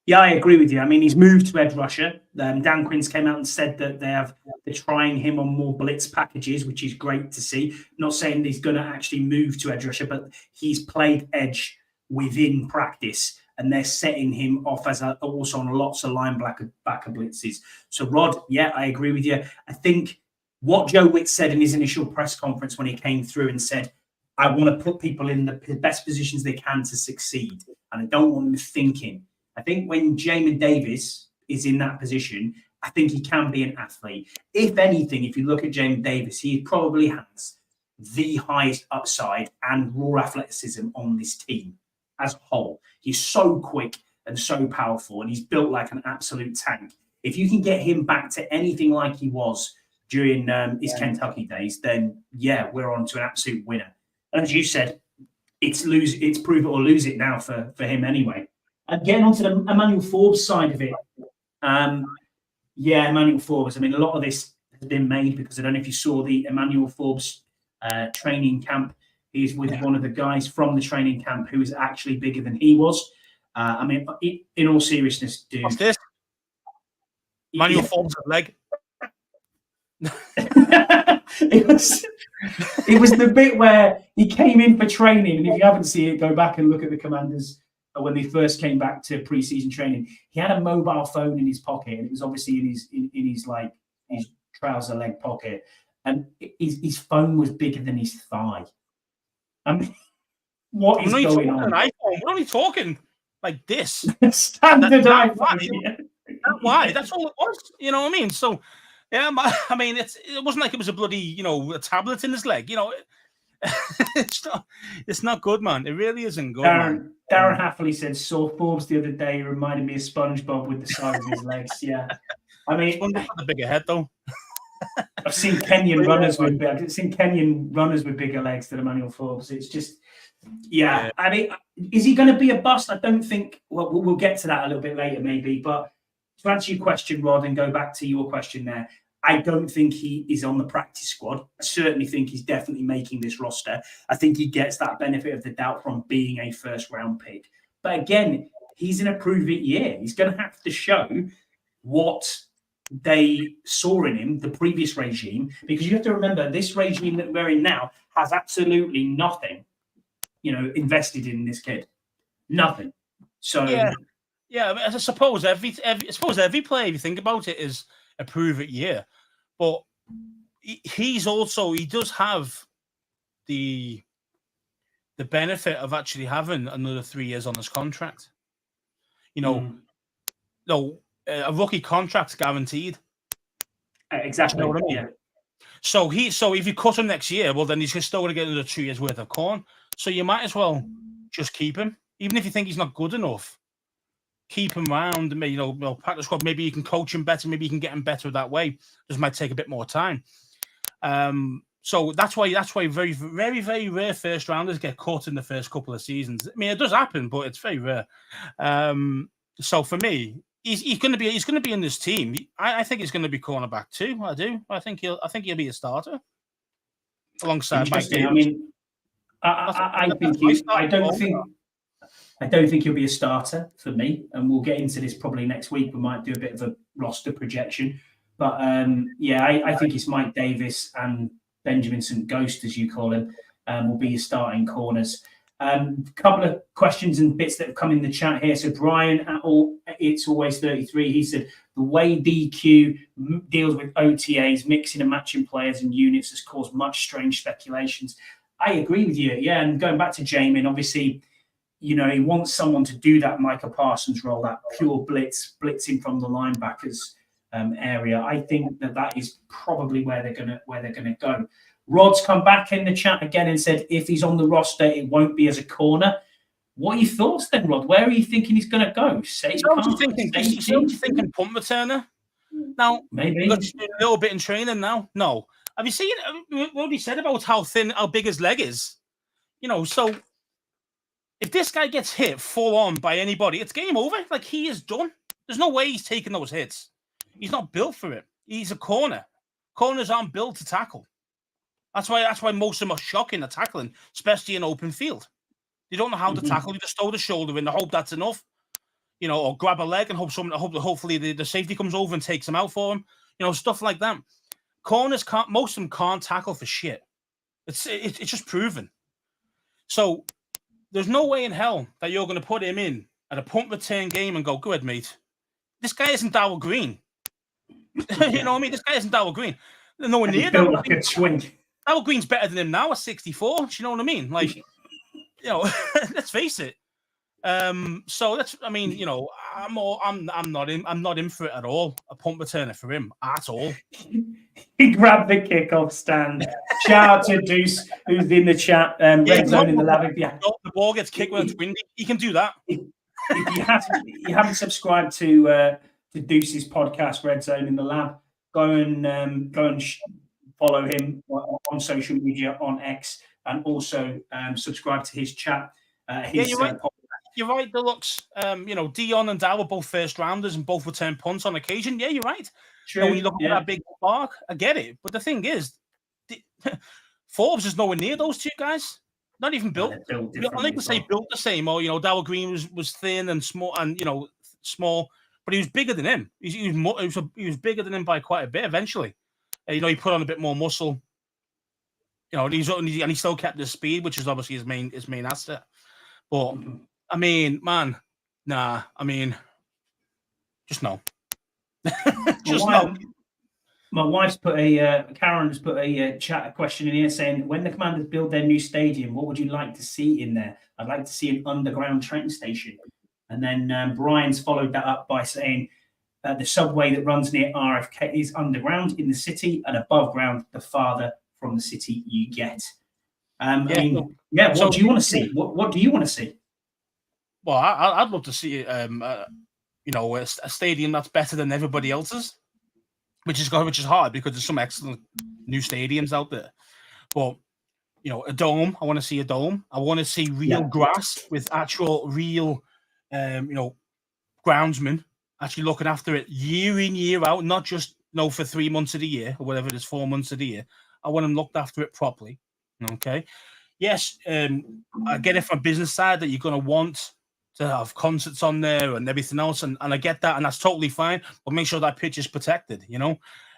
Yeah, I agree with you. I mean, he's moved to edge rusher. Dan Quinn's came out and said that they're trying him on more blitz packages, which is great to see. Not saying he's going to actually move to edge rusher, but he's played edge within practice, and they're setting him off as also on lots of linebacker blitzes. So, Rod, yeah, I agree with you. I think what Joe Witt said in his initial press conference when he came through and said, I want to put people in the best positions they can to succeed, and I don't want them thinking. I think when Jamin Davis is in that position, I think he can be an athlete. If anything, if you look at Jamin Davis, he probably has the highest upside and raw athleticism on this team as a whole. He's so quick and so powerful, and he's built like an absolute tank. If you can get him back to anything like he was during his Kentucky days, then yeah, we're on to an absolute winner. And as you said, it's prove it or lose it now for him anyway. And getting onto the Emmanuel Forbes side of it, Emmanuel Forbes. I mean, a lot of this has been made because I don't know if you saw the Emmanuel Forbes training camp. He's with one of the guys from the training camp who is actually bigger than he was. I mean, in all seriousness, dude. What's this? Emmanuel Forbes' leg. It was the bit where he came in for training, and if you haven't seen it, go back and look at the Commanders. When they first came back to preseason training, he had a mobile phone in his pocket, and it was obviously in his trouser leg pocket, and his phone was bigger than his thigh. I mean, what is going on? We're only talking like this. Standard iPhone. That wide. That's all it was. You know what I mean? So, yeah, I mean, it wasn't like it was a bloody, a tablet in his leg. It's not good, man. It really isn't good. Darren Hafley said, saw Forbes the other day. He reminded me of SpongeBob with the size of his legs. Yeah. I mean, the bigger head, though. I've seen Kenyan runners with bigger legs than Emmanuel Forbes. It's just, yeah. I mean, is he going to be a bust? I don't think. Well, we'll get to that a little bit later, maybe. But to answer your question, Rod, and go back to your question there, I don't think he is on the practice squad. I certainly think he's definitely making this roster. I think he gets that benefit of the doubt from being a first-round pick. But again, he's in a prove-it year. He's going to have to show what they saw in him, the previous regime, because you have to remember this regime that we're in now has absolutely nothing, invested in this kid. Nothing. So yeah. I suppose every player, if you think about it, is a prove-it year. But he does have the benefit of actually having another 3 years on his contract. A rookie contract's guaranteed. Exactly. You know what I mean? Yeah. So if you cut him next year, well, then he's still going to get another 2 years worth of corn. So you might as well just keep him, even if you think he's not good enough. Keep him around, practice squad. Maybe you can coach him better. Maybe you can get him better that way. Just might take a bit more time. So that's why very, very, very rare first rounders get cut in the first couple of seasons. I mean, it does happen, but it's very rare. So for me, he's going to be in this team. I think he's going to be cornerback too. I do. I think he'll be a starter alongside Mike Davis. I mean, I don't think he'll be a starter for me, and we'll get into this probably next week. We might do a bit of a roster projection, but I think it's Mike Davis and Benjamin St. Ghost, as you call him, will be your starting corners. Couple of questions and bits that have come in the chat here. So Brian at all, it's always 33. He said the way BQ deals with OTAs, mixing and matching players and units, has caused much strange speculations. I agree with you. Yeah, and going back to Jamin, obviously, he wants someone to do that Micah Parsons role, that pure blitzing from the linebackers area. I think that is probably where they're gonna go. Rod's come back in the chat again and said if he's on the roster, it won't be as a corner. What are your thoughts then, Rod? Where are you thinking he's going to go? He's thinking punt returner. Now, maybe a little bit in training now. No, have you seen what he said about how big his leg is? So if this guy gets hit full on by anybody, it's game over. Like, he is done. There's no way he's taking those hits. He's not built for it. He's a corner. Corners aren't built to tackle. That's why most of them are shocking at tackling, especially in open field. They don't know how to tackle. They just throw the shoulder in, hope that's enough, or grab a leg and hopefully the safety comes over and takes them out for him. Stuff like that. Corners can't. Most of them can't tackle for shit. It's just proven. So there's no way in hell that you're going to put him in at a punt return game and go, "Go ahead, mate." This guy isn't Darrell Green. You know what I mean? This guy isn't Darrell Green. Nowhere near built like a twin. Darrell Green's better than him now at 64. Do you know what I mean? Like, let's face it. So that's. I mean, I'm not in for it at all. A punt returner for him at all. He grabbed the kickoff stand. Shout out to Deuce, who's in the chat. Red Zone in the lab. The ball gets kicked when it's windy. He can do that. If you haven't subscribed to Deuce's podcast, Red Zone in the Lab, go and follow him on social media, on X, and also subscribe to his chat. You're right. You're right, Deluxe. Dion and Dow were both first rounders and both return punts on occasion. Yeah, you're right. True. When you look at that big spark, I get it. But the thing is, Forbes is nowhere near those two guys. Not even built. I think to say built the same. Or Darrell Green was thin and small, and small, but he was bigger than him. He was bigger than him by quite a bit. Eventually, he put on a bit more muscle. And he still kept the speed, which is obviously his main asset. But I mean, man, nah. I mean, just no. Just no. My wife's Karen's put a chat question in here saying, when the Commanders build their new stadium, what would you like to see in there? I'd like to see an underground train station. And then Brian's followed that up by saying, the subway that runs near RFK is underground in the city, and above ground the farther from the city you get. What do you want to see? What do you want to see? Well, I'd love to see a stadium that's better than everybody else's, which is hard because there's some excellent new stadiums out there. But a dome. I want to see a dome. I want to see real grass with actual real, groundsmen actually looking after it year in, year out, not just for 3 months of the year or whatever it is, 4 months of the year. I want them looked after it properly. Okay. Yes, I get it from a business side that you're going to want to have concerts on there and everything else, and I get that, and that's totally fine. But make sure that pitch is protected,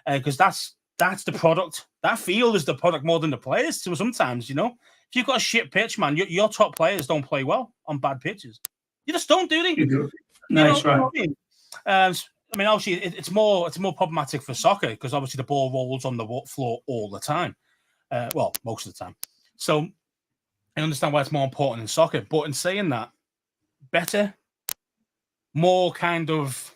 because that's the product. That field is the product more than the players. So sometimes, if you've got a shit pitch, man, your top players don't play well on bad pitches. You just don't, do they? Nice, right. I mean, obviously, it's more problematic for soccer because obviously the ball rolls on the floor all the time. Well, most of the time. So I understand why it's more important in soccer. But in saying that, better, more kind of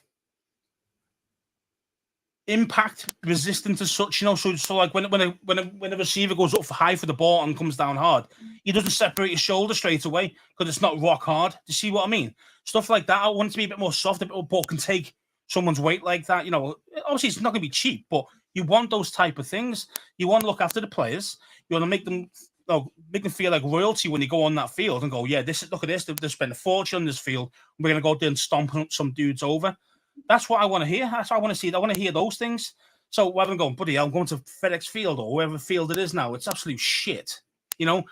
impact resistant as such, so like when a receiver goes up for high for the ball and comes down hard, he doesn't separate his shoulder straight away because it's not rock hard. Do you see what I mean? Stuff like that. I want it to be a bit more soft, a bit more ball can take someone's weight like that. Obviously it's not going to be cheap, but you want those type of things. You want to look after the players. You want to make them feel like royalty when they go on that field and go, yeah, look at this. They've spent a fortune on this field. We're going to go out there and stomp some dudes over. That's what I want to hear. That's what I want to see. I want to hear those things. So rather than going, buddy, I'm going to FedEx Field or wherever field it is now, it's absolute shit. Don't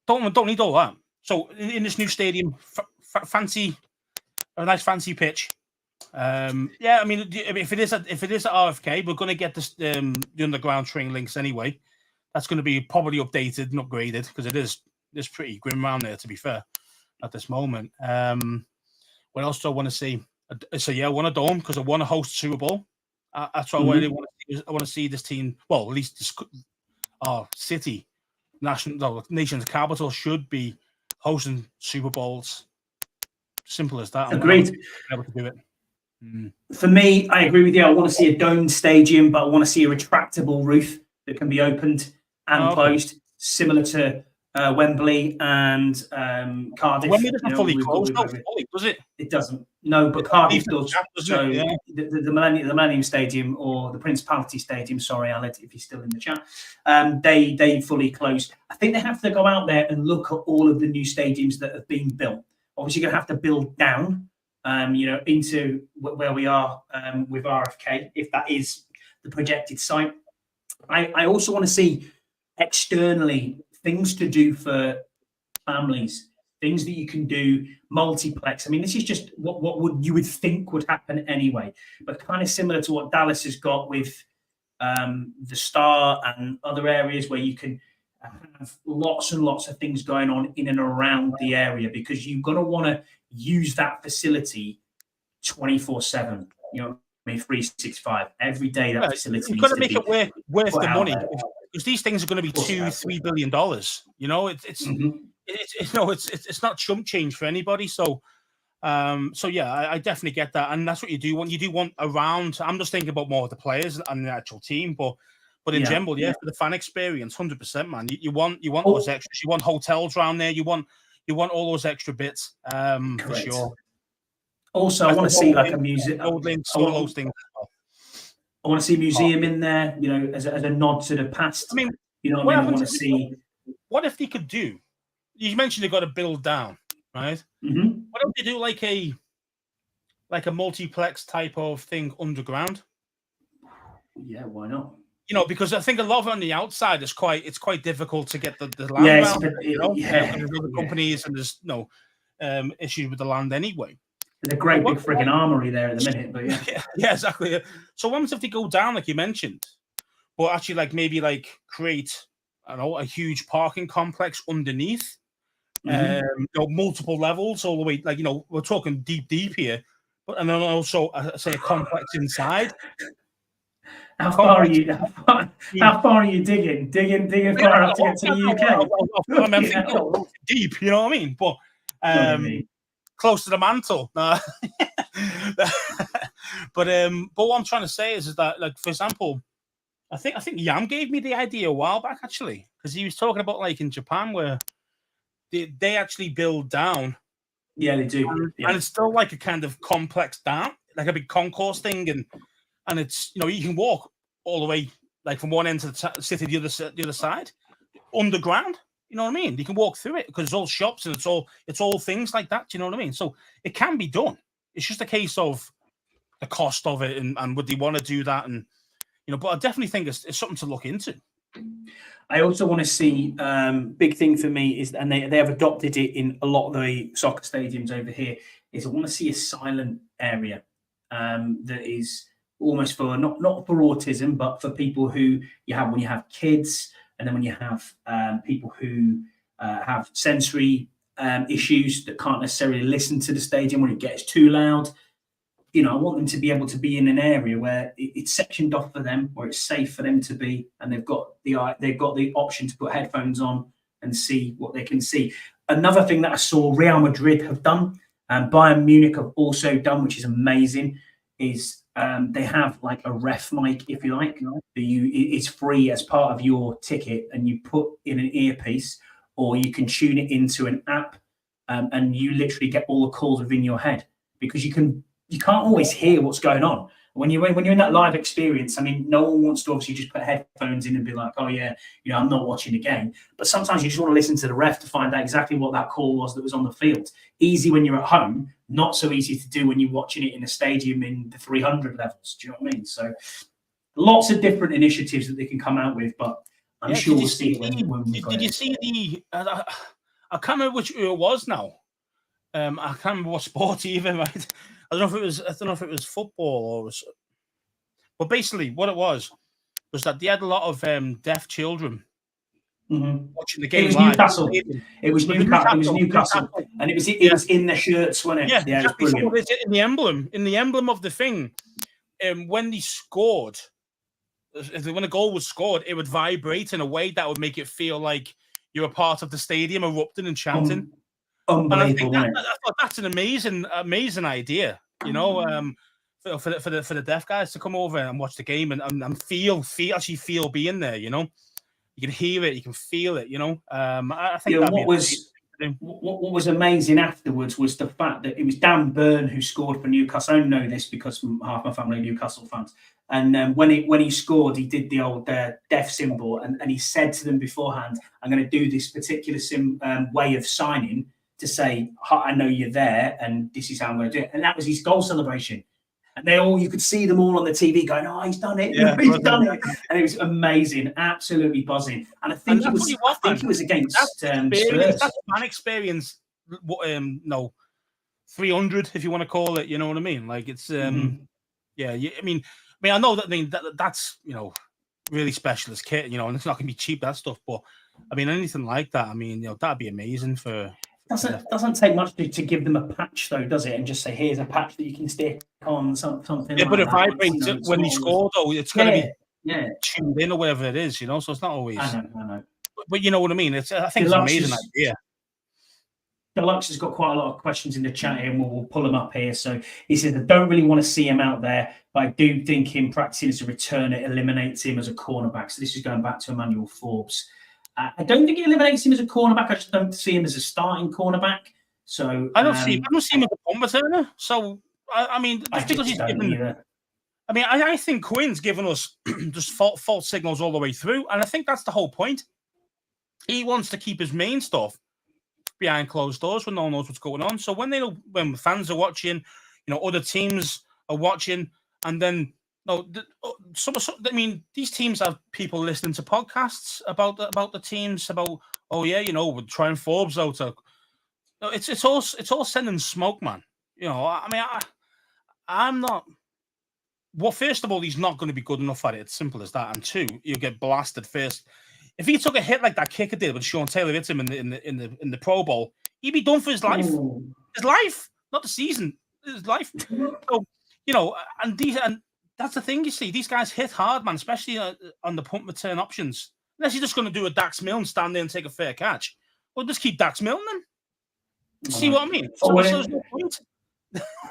need all that. So in this new stadium, a nice fancy pitch. I mean, if it is at RFK, we're going to get this the underground train links anyway. That's going to be probably updated and upgraded because it is it's pretty grim around there, to be fair, at this moment. What else do I want to see? So yeah, I want a dome because I want to host Super Bowl. That's what I really want to see. I want to see this team. Well, at least this city, nation's capital should be hosting Super Bowls. Simple as that. Agreed. Able to do it. For me, I agree with you. I want to see a domed stadium, but I want to see a retractable roof that can be opened and closed, similar to Wembley and Cardiff. Wembley doesn't fully close, does it? It doesn't. No, but Cardiff does. So the Millennium Stadium or the Principality Stadium, sorry, Aled, if you're still in the chat, they fully close. I think they have to go out there and look at all of the new stadiums that have been built. Obviously, you're going to have to build down, into where we are with RFK, if that is the projected site. I also want to see externally things to do for families, things that you can do multiplex. I mean, this is just what you would think would happen anyway, but kind of similar to what Dallas has got with the Star and other areas where you can have lots and lots of things going on in and around the area, because you're going to want to use that facility 24/7. You know, 365 every day. That facility. You've got to make it worth the money, because these things are going to be $2-3 billion. You know, it's not chump change for anybody. So yeah, I definitely get that, and that's what you do want. You do want around. I'm just thinking about more of the players and the actual team, but in general, for the fan experience, 100%, man. You want those extras. You want hotels around there. You want all those extra bits. For sure. Also, I want to see like a museum. All those things. I want to see a museum in there, you know, as a nod to the past. I mean, you know what I mean? I want to see. What if they could do? You mentioned they've got to build down, right? Mm-hmm. What if they do like a multiplex type of thing underground? Yeah, why not? You know, because I think a lot of it on the outside is quite difficult to get the land around. Companies and there's no issues with the land anyway. There's a great big frigging armory there at the minute, but yeah, exactly. So what if they go down like you mentioned, but actually maybe create a huge parking complex underneath, multiple levels all the way. We're talking deep here, and then also say a complex inside. How far are you? How far are you digging? Digging far enough to get to the UK. I mean, deep, you know what I mean? But close to the mantle. But what I'm trying to say is that, for example, I think Yam gave me the idea a while back, actually, because he was talking about in Japan where they actually build down. Yeah, they do. And it's still a kind of complex down, like a big concourse thing, and it's you can walk all the way from one end of the city to the other side underground. You know what I mean? You can walk through it because it's all shops and it's all things like that. You know what I mean? So it can be done. It's just a case of the cost of it and would they want to do that? And but I definitely think it's something to look into. I also want to see big thing for me is, and they have adopted it in a lot of the soccer stadiums over here, is I want to see a silent area that is almost for not for autism, but for people who you have when you have kids. And then when you have people who have sensory issues that can't necessarily listen to the stadium when it gets too loud, I want them to be able to be in an area where it's sectioned off for them, where it's safe for them to be, and they've got the option to put headphones on and see what they can see. Another thing that I saw Real Madrid have done, and Bayern Munich have also done, which is amazing, is they have a ref mic, if you like. It's free as part of your ticket, and you put in an earpiece, or you can tune it into an app, and you literally get all the calls within your head, because you can't always hear what's going on when you're in that live experience. I mean, no one wants to obviously just put headphones in and be like, oh yeah, I'm not watching the game. But sometimes you just want to listen to the ref to find out exactly what that call was that was on the field. Easy when you're at home, not so easy to do when you're watching it in a stadium in the 300 levels. Do you know what I mean? So lots of different initiatives that they can come out with, but I'm sure we'll see it when we Did you see the? I can't remember which it was now. I can't remember what sport even. Right? I don't know if it was football or was. But basically, what it was that they had a lot of deaf children watching the It game was live. Newcastle. It was Newcastle, and it was in the shirts, wasn't it? Yeah, Yeah, exactly. it was So brilliant. in the emblem of the thing, when they scored, when a goal was scored, it would vibrate in a way that would make it feel like you're a part of the stadium, erupting and chanting. And I think Unbelievable, wasn't it? I thought that's an amazing idea. You know, for the deaf guys to come over and watch the game and actually feel being there. You know, you can hear it, you can feel it. You know, I think that'd be what was amazing afterwards was the fact that it was Dan Burn who scored for Newcastle. I only know this because half my family are Newcastle fans. And when he scored, he did the old deaf symbol, and he said to them beforehand, "I'm going to do this particular way of signing to say I know you're there, and this is how I'm going to do it." And that was his goal celebration. And you could see them all on the TV going, "Oh, he's done it! Yeah, He's done it!" And it was amazing, absolutely buzzing. And I think it was against Spurs. That's fan experience. No, 300 if you want to call it. You know what I mean? Like it's yeah. I mean, I know that that's really specialist kit. You know, and it's not going to be cheap, that stuff. But I mean, anything like that, I mean, that'd be amazing for. Doesn't take much to give them a patch, though, does it? And just say, "Here's a patch that you can stick on something." Yeah, like but it that. vibrates when you score, though. It's going to be tuned in or whatever it is, So it's not always. I know. But you know what I mean. I think it's an amazing idea. Deluxe has got quite a lot of questions in the chat here, and we'll pull them up here. So he says, "I don't really want to see him out there, but I do think him practicing as a returner eliminates him as a cornerback." So this is going back to Emmanuel Forbes. I don't think it eliminates him as a cornerback. I just don't see him as a starting cornerback. So I don't see him as a punt returner. So I mean, just because he's given. I mean, I think Quinn's given us just false signals all the way through, and I think that's the whole point. He wants to keep his main stuff behind closed doors when no one knows what's going on. So when fans are watching, other teams are watching, and then I mean, these teams have people listening to podcasts about the teams about we're trying Forbes out. It's all sending smoke, man. I mean, I'm not. Well, first of all, he's not going to be good enough at it. It's simple as that. And two, you'll get blasted first. If he took a hit like that kicker did when Sean Taylor hit him in the Pro Bowl, he'd be done for his life. His life, not the season. His life. So and that's the thing. You see, these guys hit hard, man, especially on the punt return options. Unless you're just going to do a Dax Milne, stand there and take a fair catch, well, just keep Dax Milne then. See what I mean? So there's no point.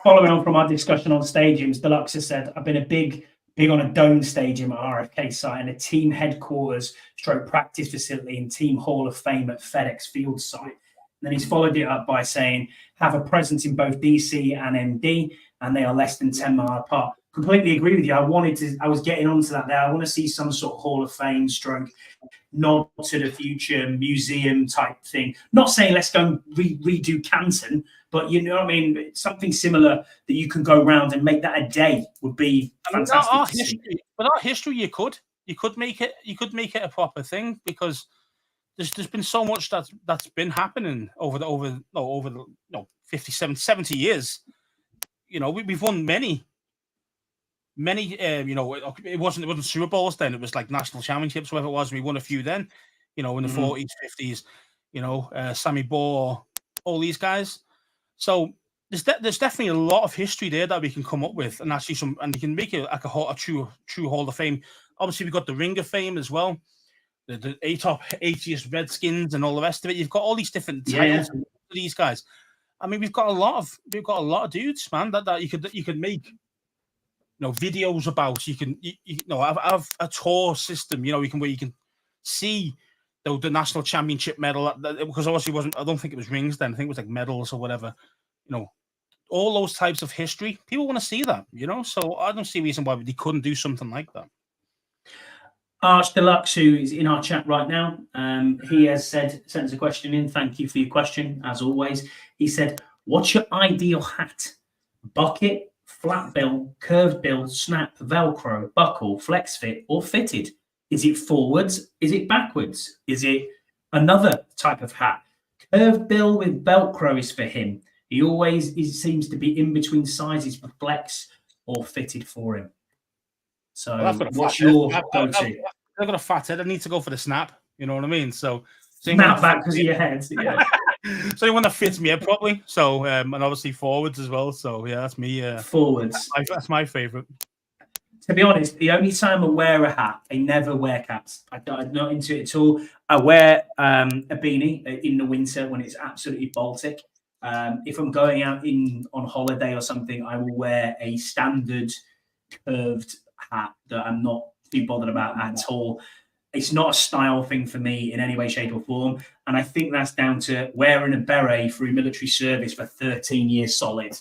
Following on from our discussion on stadiums, Deluxe has said, "I've been a big on a dome stadium at RFK site and a team headquarters / practice facility and team hall of fame at FedEx Field site." And then he's followed it up by saying, "Have a presence in both DC and MD, and they are less than 10 miles apart." Completely agree with you. I was getting onto that there. I want to see some sort of hall of fame / nod to the future museum type thing. Not saying let's go and redo Canton, but you know what I mean? It's something similar that you can go around and make that a day would be fantastic. But our history, you could make it a proper thing, because there's been so much that's been happening over the 50, 70 years. We've won many. It wasn't Super Bowls then. It was like national championships, whatever it was. And we won a few then, in the 40s, 50s. Sammy Baugh, all these guys. So there's definitely a lot of history there that we can come up with, and actually and you can make it like a true Hall of Fame. Obviously, we've got the Ring of Fame as well, the top 80th Redskins and all the rest of it. You've got all these different titles for these guys. I mean, we've got a lot of dudes, man, that you could make videos about. You can have a tour system, where you can see the national championship medal, because obviously I don't think it was rings then. I think it was like medals or whatever. All those types of history. People want to see that, So I don't see a reason why they couldn't do something like that. Arch Deluxe, who is in our chat right now, he has sent us a question in. Thank you for your question, as always. He said, "What's your ideal hat? Bucket, flat bill, curved bill, snap, Velcro, buckle, flex fit, or fitted? Is it forwards? Is it backwards? Is it another type of hat? Curved bill with Velcro is for him. He seems to be in between sizes for flex or fitted for him." So what's your go-to? I've got a fat head. I need to go for the snap. You know what I mean? So Snap back because of your head. Yeah. So anyone that fits me properly. So and obviously forwards as well. So yeah, that's me. Forwards. That's my favorite. To be honest, the only time I wear a hat, I never wear caps. I'm not into it at all. I wear a beanie in the winter when it's absolutely Baltic. If I'm going out on holiday or something, I will wear a standard curved hat that I'm not too bothered about at all. It's not a style thing for me in any way, shape, or form. And I think that's down to wearing a beret through military service for 13 years solid.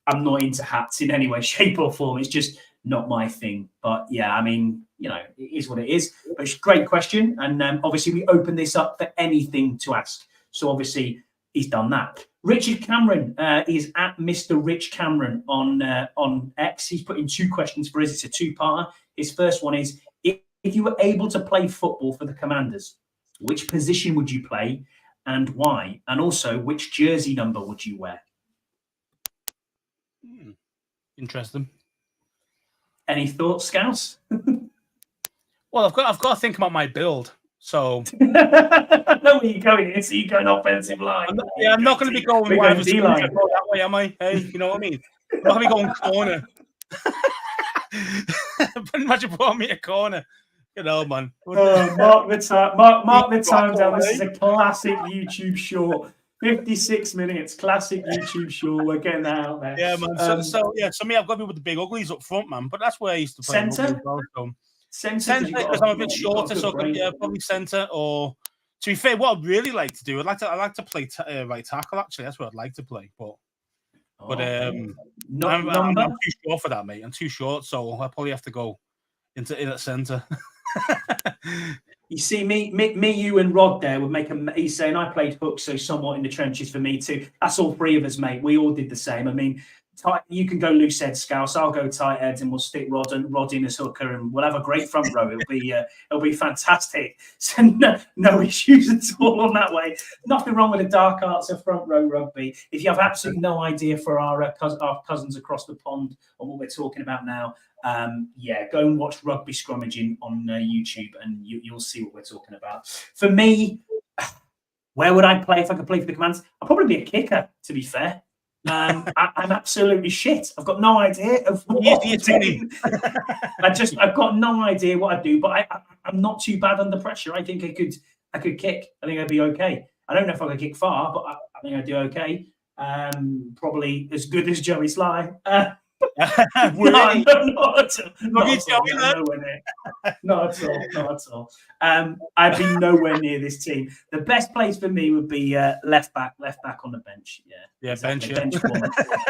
I'm not into hats in any way, shape, or form. It's just not my thing. But yeah, I mean, it is what it is. But it's a great question. And obviously, we open this up for anything to ask. So obviously, he's done that. Richard Cameron is at Mr. Rich Cameron on X. He's put in 2 questions for us. It's a 2-parter. His first one is, if you were able to play football for the Commanders, which position would you play and why? And also, which jersey number would you wear? Interesting. Any thoughts, Scouse? Well, I've got to think about my build. So I know where you're going here. So you're going offensive line. I'm not going to be going wide receiver that way, am I? Hey, you know what I mean? I'm not going to be going corner. Imagine putting me a corner. Man. Mark the time. Mark the time down. This is a classic YouTube short. 56 minutes, classic YouTube short. We're getting that out there. Yeah, man. So me, I've got to be with the big uglies up front, man. But that's where I used to play. Centre? Centre, because I'm a bit shorter, so probably centre. Or to be fair, what I'd really like to do, I'd like to play right tackle. Actually, that's what I'd like to play. But I'm too short for that, mate. I'm too short, so I'll probably have to go in at centre. You see, me, you, and Rod there would make a. He's saying I played hook, so somewhat in the trenches for me too. That's all 3 of us, mate. We all did the same. I mean, you can go loose head, Scouse. I'll go tight heads, and we'll stick Rod in as hooker, and we'll have a great front row. It'll be fantastic. So no issues at all on that way. Nothing wrong with the dark arts of front row rugby. If you have absolutely no idea for our cousins across the pond on what we're talking about now, go and watch Rugby Scrummaging on YouTube, and you'll see what we're talking about. For me, where would I play if I could play for the Commanders? I'd probably be a kicker, to be fair. I'm absolutely shit. I've got no idea of what I'm doing. I've got no idea what I do, but I'm not too bad under pressure. I think I could kick. I think I'd be okay. I don't know if I could kick far, but I think I'd do okay. Probably as good as Joey Sly. Not at all. I'd be nowhere near this team. The best place for me would be left back on the bench. Yeah, exactly. bench.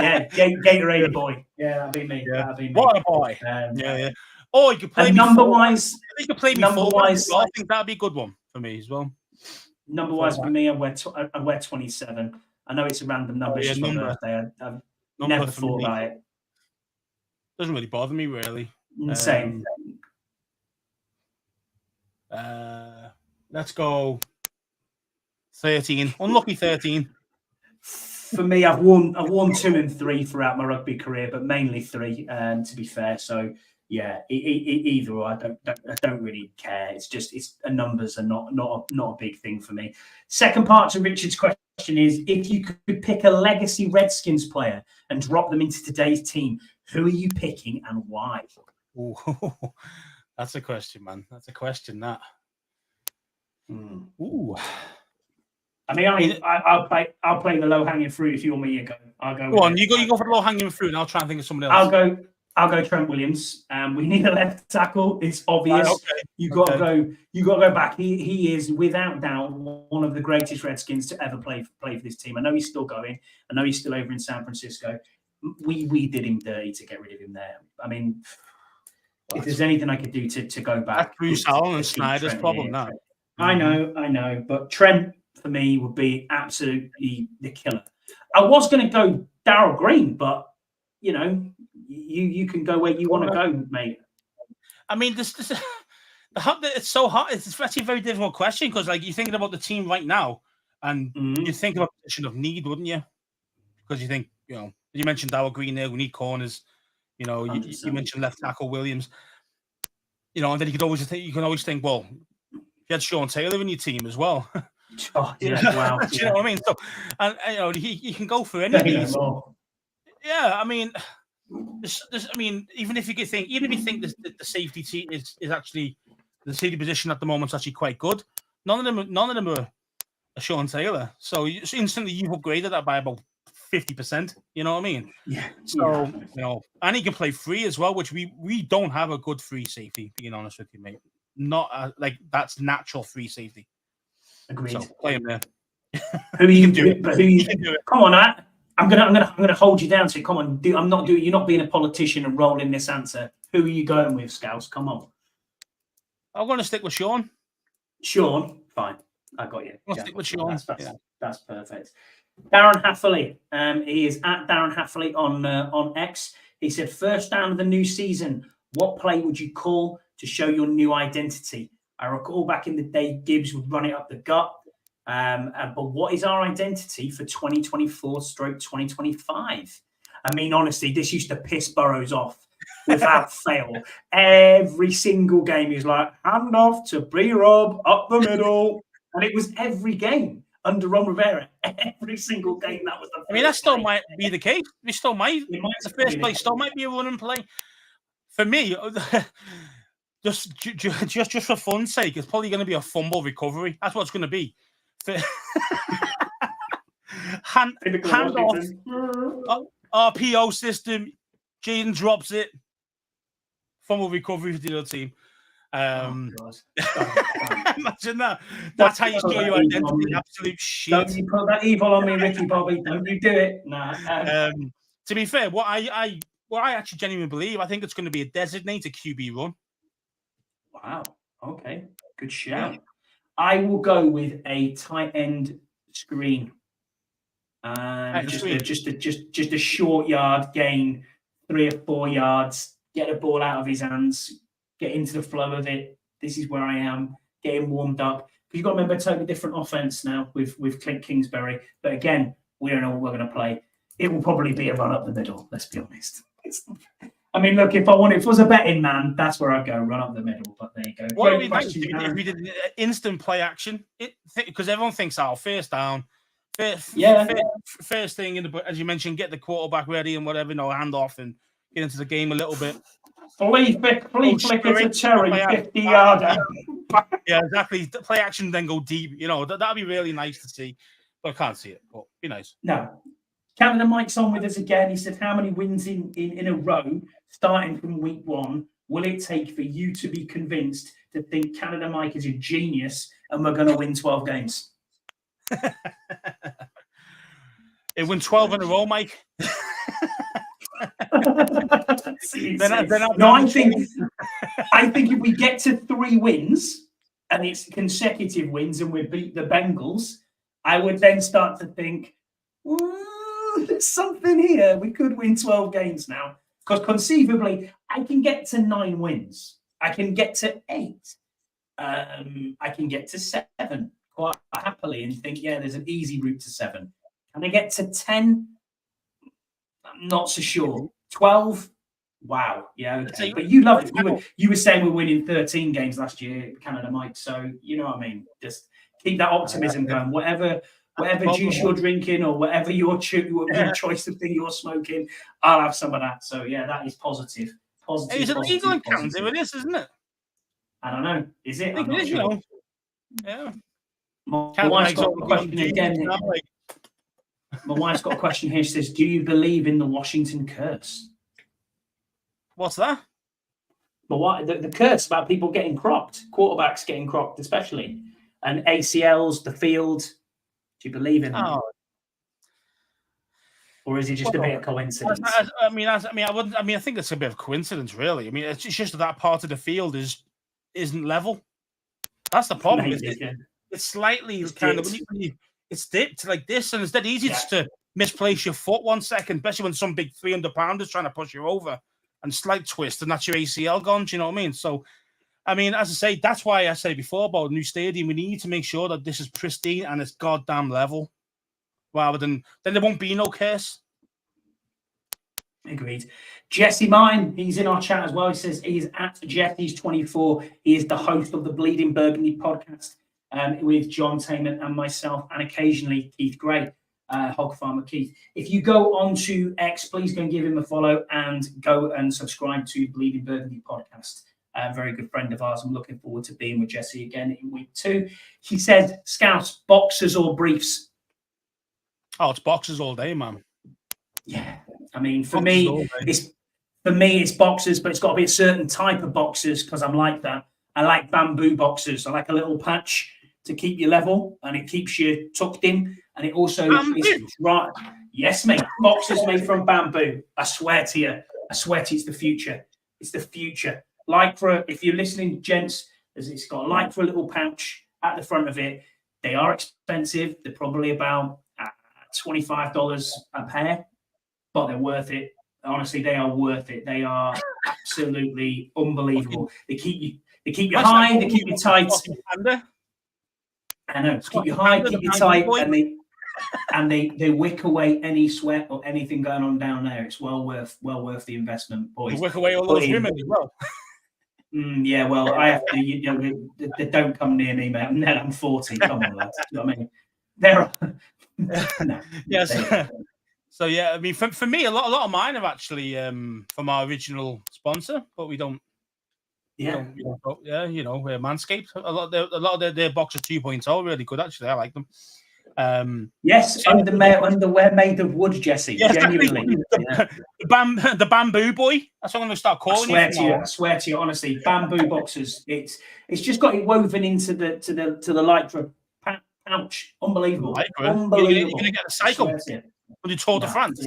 Yeah, Gatorade boy. Yeah, that'd be me. Yeah. That'd be me. What a boy. Yeah. Oh, you could play me number wise. You could play me number wise. I think that'd be a good one for me as well. Number wise for me, I wear 27. I know it's a random number. It's my birthday. I've never thought about it. Doesn't really bother me, really. Same. Let's go 13. Unlucky 13. For me, I've worn 2 and 3 throughout my rugby career, but mainly 3. To be fair, so yeah, either or. I don't really care. It's numbers are not a big thing for me. Second part to Richard's question is: if you could pick a legacy Redskins player and drop them into today's team, who are you picking and why? Ooh, that's a question, man. That's a question. That. Ooh. I mean, I'll play the low hanging fruit if you want me to go. I'll go. Go on, you go for the low hanging fruit, and I'll try and think of somebody else. I'll go Trent Williams. We need a left tackle. It's obvious. Okay. You got to go back. He is without doubt one of the greatest Redskins to ever play for this team. I know he's still going. I know he's still over in San Francisco. We did him dirty to get rid of him there. I mean, if there's anything I could do to go back, that's Bruce Allen and Snyder's problem. That I know, but Trent for me would be absolutely the killer. I was going to go Darryl Green, but you can go where you want to go, mate. I mean, it's so hard. It's actually a very difficult question because, you're thinking about the team right now, and you think about a position of need, wouldn't you? Because you think, you mentioned Darryl Green there. We need corners. You mentioned left tackle Williams. And then you can always think, well, you had Sean Taylor in your team as well. Oh, yeah, wow. Do you know what I mean? So, and you know, he can go for any of these. Yeah, I mean, I mean, even if you think the safety team is actually the safety position at the moment is actually quite good, none of them are a Sean Taylor. So instantly you've upgraded that by about 50%. You know what I mean? Yeah. So you know, and he can play free as well, which we don't have a good free safety. Being honest with you, mate, not like that's natural free safety. Agreed. So play him there. Who are you doing? Come on, I'm gonna hold you down. So come on, I'm not doing. You're not being a politician and rolling this answer. Who are you going with, Scouse? Come on. I'm going to stick with Sean. Sean, fine. I got you. I'll stick with Sean. That's perfect. Darren Hafferley. He is at Darren Hafferley on X. He said, first down of the new season, what play would you call to show your new identity? I recall back in the day, Gibbs would run it up the gut. But what is our identity for 2024/2025? I mean, honestly, this used to piss Burrows off without fail. Every single game, he's like, hand off to B-Rob up the middle. And it was every game under Ron Rivera. Every single game, that was the that still might be the case. We still might. The first play still might be a run and play. For me, just for fun's sake, it's probably going to be a fumble recovery. That's what it's going to be. hand off, RPO system. Jaden drops it. Fumble recovery for the other team. Imagine that. That's how you show your identity. Absolute shit. Don't you put that evil on me, Ricky Bobby. Don't you do it. Nah. To be fair, what I actually genuinely believe, I think it's going to be a designated QB run. Wow. Okay. Good shout. Yeah. I will go with a tight end screen. Just a short yard gain, 3 or 4 yards. Get the ball out of his hands. Get into the flow of it. This is where I am. Getting warmed up. Because you've got to remember, totally different offense now with Clint Kingsbury. But again, we don't know what we're going to play. It will probably be a run up the middle. Let's be honest. I mean, look, if I was a betting man, that's where I'd go, run up the middle. But there you go. What would be nice if we did instant play action? Because everyone thinks, first down. First thing, as you mentioned, get the quarterback ready and whatever, hand off and get into the game a little bit. Flea flicker to Cherry, 50-yarder. Yeah, exactly. Play action, then go deep. That'd be really nice to see. But I can't see it, but be nice. No. Canada Mike's on with us again. He said, how many wins in a row, starting from week 1, will it take for you to be convinced to think Canada Mike is a genius and we're going to win 12 games? It win 12 in a row, Mike. I think if we get to 3 wins and it's consecutive wins and we beat the Bengals, I would then start to think, there's something here. We could win 12 games now. Because conceivably, I can get to 9 wins. I can get to 8. I can get to 7 quite happily and think, there's an easy route to 7. Can I get to 10? I'm not so sure. 12? Wow. Yeah, okay. But you love it. You were saying we're winning 13 games last year, Canada Mike. So, you know what I mean? Just keep that optimism going. Whatever juice you're drinking or whatever your choice of thing you're smoking, I'll have some of that. So, that is positive. Positive. Is it legal in Canada? It is, isn't it? I don't know. Is it? I think it is, sure. Yeah. My wife's got a question again. My wife's got a question here. She says, do you believe in the Washington curse? What's that? But what the curse about people getting cropped, quarterbacks getting cropped especially, and ACLs, the field. Do you believe in that? Or is it just a bit of coincidence? I think it's a bit of coincidence, really. I mean, it's just that part of the field isn't level. That's the problem. It's slightly kind of it's dipped like this, and it's dead easy to misplace your foot 1 second, especially when some big 300-pounder is trying to push you over and slight twist, and that's your ACL gone. Do you know what I mean? So, I mean, as I say, that's why I say before about a new stadium, we need to make sure that this is pristine and it's goddamn level, rather than then there won't be no curse. Agreed. Jesse Mine, he's in our chat as well. He says he's at Jesse's24. He is the host of the Bleeding Burgundy podcast with John Taman and myself, and occasionally Keith Gray, Hog Farmer Keith. If you go on to X, please go and give him a follow and go and subscribe to Bleeding Burgundy podcast. A very good friend of ours. I'm looking forward to being with Jesse again in week 2. He said, Scouts, boxers or briefs? Oh, it's boxers all day, man. Yeah, I mean, for me, it's boxers, but it's got to be a certain type of boxers because I'm like that. I like bamboo boxers. I like a little patch to keep you level, and it keeps you tucked in, and it also is right. Yes, mate. Boxers made from bamboo. I swear to you, it's the future. It's the future. Lycra, if you're listening, gents, it's got a Lycra little pouch at the front of it. They are expensive. They're probably about $25 a pair. But they're worth it. Honestly, they are worth it. They are absolutely unbelievable. They keep you high, they keep you tight. I know. Keep you high, keep you tight, and they wick away any sweat or anything going on down there. It's well worth the investment, boys. They wick away all those women as well. Yeah, well, I have to. They don't come near me, mate. I'm 40. Come on, lads. You know what I mean? They're no. Yes. So yeah, I mean, for me, a lot of mine are actually from our original sponsor, but we don't. Yeah, Manscaped. A lot of their Boxer 2.0 really good. Actually, I like them. Yes, underwear made of wood, Jesse. Yes, genuinely. The bamboo boy. That's what I'm going to start calling it. I swear to you, honestly, bamboo boxers. It's just got it woven into the Lycra pouch. Unbelievable. Unbelievable. You're going to get a cycle. With the Tour de France.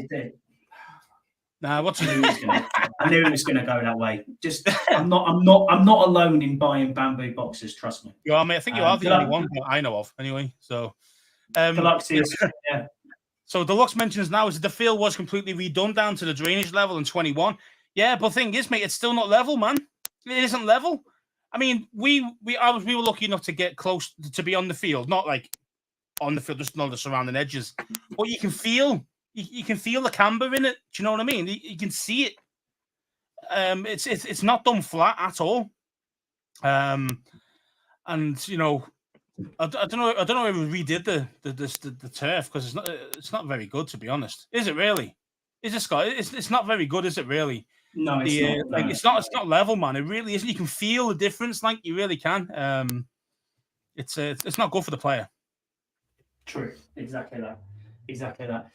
Nah, what's I knew it was going to go that way. Just, I'm not alone in buying bamboo boxes. Trust me. You are, mate. I think you are the only one that I know of, anyway. So, Deluxe is, yeah. So Deluxe mentions now is that the field was completely redone down to the drainage level in 21. Yeah, but the thing is, mate, it's still not level, man. It isn't level. I mean, we were lucky enough to get close to be on the field, not like on the field, just not the surrounding edges. But you can feel the camber in it. Do you know what I mean? You can see it. It's not done flat at all. And you know, I don't know if we redid the turf because it's not very good, to be honest. Is it really? Is it, Scott? It's not very good, is it really? No, it's not. Like it's not level, man. It really isn't. You can feel the difference, like you really can. It's not good for the player. True. Exactly that.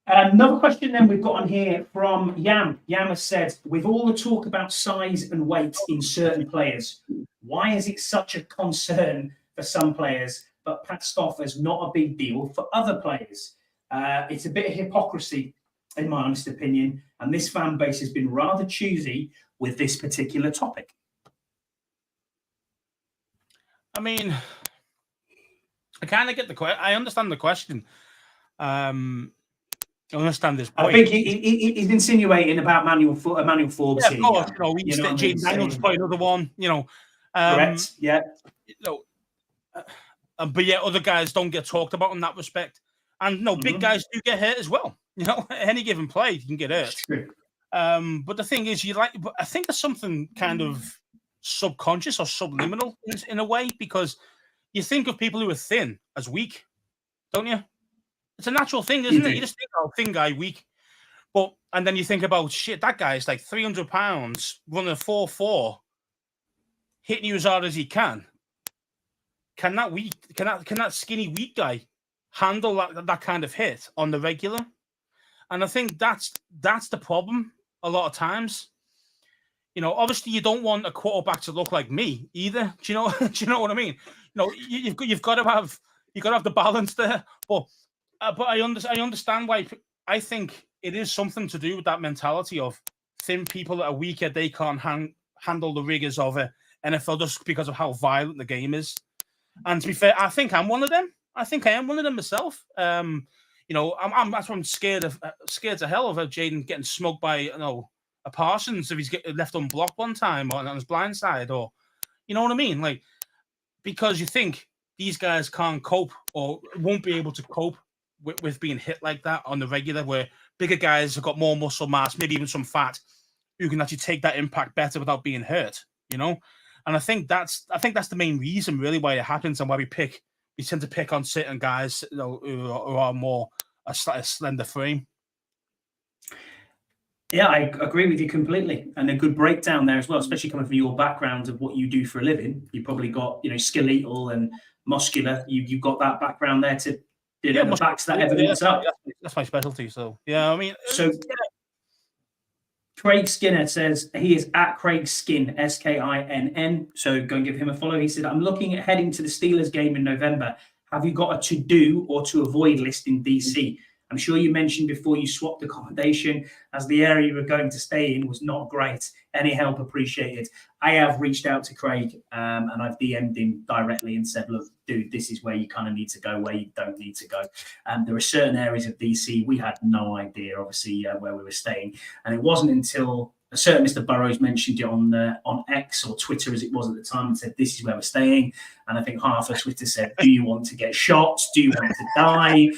Another question then we've got on here from Yam. Yam has said, with all the talk about size and weight in certain players, why is it such a concern for some players, but passed off as not a big deal for other players? It's a bit of hypocrisy, in my honest opinion, and this fan base has been rather choosy with this particular topic. I mean, I kind of get the question. I understand the question. I understand this point. I think he's insinuating about Manuel Forbes. Yeah, of course. Jaden Daniels play another one. Correct. Yeah. But yeah, other guys don't get talked about in that respect. And big guys do get hurt as well. Any given play you can get hurt. True. But the thing is, I think there's something kind of subconscious or subliminal in a way, because you think of people who are thin as weak, don't you? It's a natural thing, isn't it? You just think, oh, thin guy, weak. And then you think about, shit, that guy's like 300 pounds, running a 4.4, hitting you as hard as he can. Can that skinny, weak guy handle that kind of hit on the regular? And I think that's the problem a lot of times. Obviously you don't want a quarterback to look like me either. Do you know what I mean? You've got to have the balance there. But I understand why. I think it is something to do with that mentality of thin people that are weaker. They can't handle the rigors of a NFL just because of how violent the game is. And to be fair, I think I'm one of them. I think I am one of them myself. That's why I'm scared to hell of Jaden getting smugged by a Parsons if he's left unblocked one time or on his blind side, or you know what I mean, like, because you think these guys can't cope or won't be able to cope with being hit like that on the regular, where bigger guys have got more muscle mass, maybe even some fat, who can actually take that impact better without being hurt, you know? And I think that's the main reason really why it happens and why we tend to pick on certain guys, you know, who are more a slender frame. Yeah, I agree with you completely, and a good breakdown there as well, especially coming from your background of what you do for a living. You probably got, you know, skeletal and muscular. You've got that background there to, you know, that backs that evidence up. That's my specialty. So yeah, I mean, so. Craig Skinner says he is at Craig Skin, Skinn. So go and give him a follow. He said, I'm looking at heading to the Steelers game in November. Have you got a to-do or to avoid list in DC? I'm sure you mentioned before you swapped accommodation, as the area you were going to stay in was not great. Any help appreciated. I have reached out to Craig and I've DM'd him directly and said, look, dude, this is where you kind of need to go, where you don't need to go. There are certain areas of DC we had no idea, obviously, where we were staying. And it wasn't until a certain Mr. Burrows mentioned it on X or Twitter, as it was at the time, and said, this is where we're staying. And I think half of Twitter said, do you want to get shot? Do you want to die?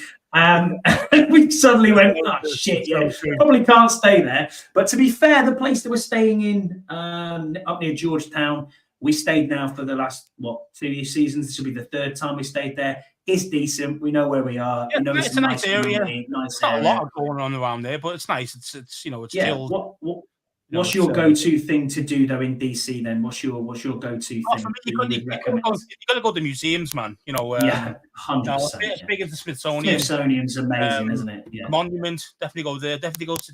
We suddenly went, oh shit, yeah, probably can't stay there. But to be fair, the place that we're staying in up near Georgetown, we stayed now for the last 2 seasons. This will be the third time we stayed there. It's decent. We know where we are. Yeah, you know, it's a nice area. Nice not area. A lot going on around there, but it's nice. It's you know, it's chilled. What's your go-to thing to do though in DC? Then what's your go-to thing? For me, you got to go to museums, man. You know, 100%. Big as the Smithsonian. Smithsonian's amazing, isn't it? Yeah. Monument, definitely go there. Definitely go to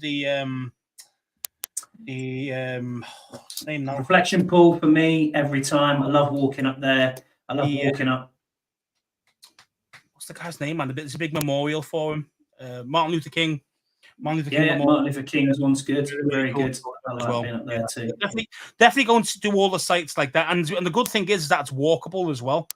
what's the name now? Reflection Pool for me every time. I love walking up there. I love walking up. What's the guy's name, man? It's a big memorial for him. Martin Luther King. Martin Luther King's one's good. Very good. I like being up there too. Definitely going to do all the sites like that. And the good thing is that's walkable as well.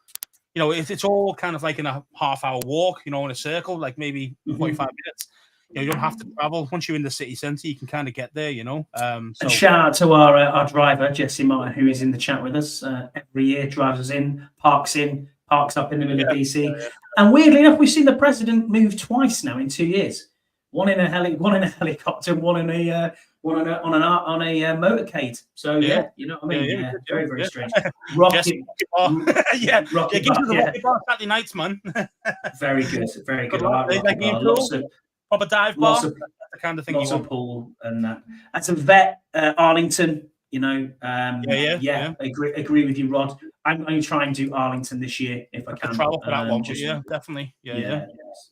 You know, if it's all kind of like in a half-hour walk, you know, in a circle, like maybe 45 minutes. You know, you don't have to travel. Once you're in the city centre, you can kind of get there, you know. And shout out to our driver, Jesse Martin, who is in the chat with us. Every year drives us in, parks up in the middle of DC. Yeah. And weirdly enough, we've seen the president move twice now in 2 years. One in a helicopter, one on a motorcade. So yeah, you know what I mean. Very, very strange. Rocket bar. Rocket bar Saturday nights, man. Very good, very good. Proper dive bar. That's the kind of thing. Lots of pool and that. That's a vet, Arlington. You know, agree with you, Rod. I'm going to try and do Arlington this year if I can. Travel for that one, definitely. Yeah.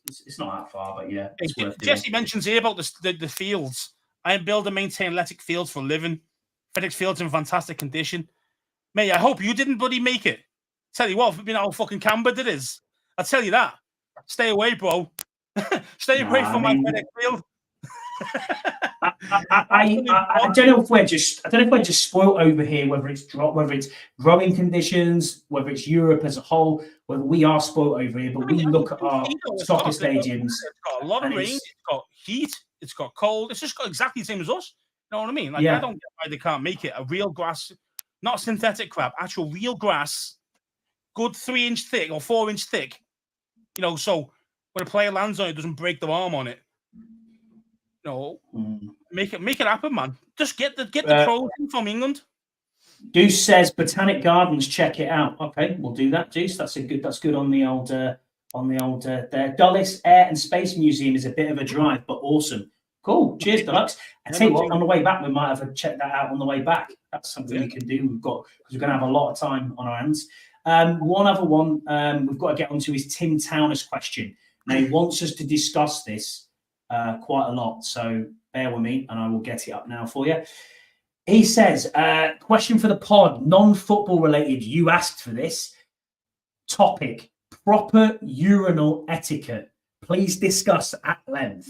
It's not that far, but yeah, it's worth Jesse doing. mentions here about the fields. I build and maintain athletic fields for a living. FedEx Field's in fantastic condition. Mate, I hope you didn't bloody make it. Tell you what, you know how fucking cambered it is. I tell you that. Stay away, bro. Stay away from my FedEx Field. I don't know if we're just spoiled over here, whether it's growing conditions, whether it's Europe as a whole, whether we are spoiled over here. But we look at our soccer stadiums. It's got a lot of rain. It's got heat. It's got cold. It's just got exactly the same as us. You know what I mean? Like I don't get why they can't make it a real grass, not synthetic crap, actual real grass, good 3-inch thick or 4-inch thick. You know, so when a player lands on it, it doesn't break their arm on it. No, make it happen, man. Just get the pros in from England. Deuce says Botanic Gardens, check it out. Okay, we'll do that, Deuce. That's good on the old there. Dulles Air and Space Museum is a bit of a drive, but awesome. Cool. Cheers, Deluxe. I tell you what, on the way back, we might have to check that out on the way back. That's something we can do. Because we're going to have a lot of time on our hands. One other one we've got to get onto is Tim Towner's question. Now, he wants us to discuss this quite a lot, so bear with me and I will get it up now for you. He says, question for the pod, non-football related. You asked for this topic, proper urinal etiquette. Please discuss at length.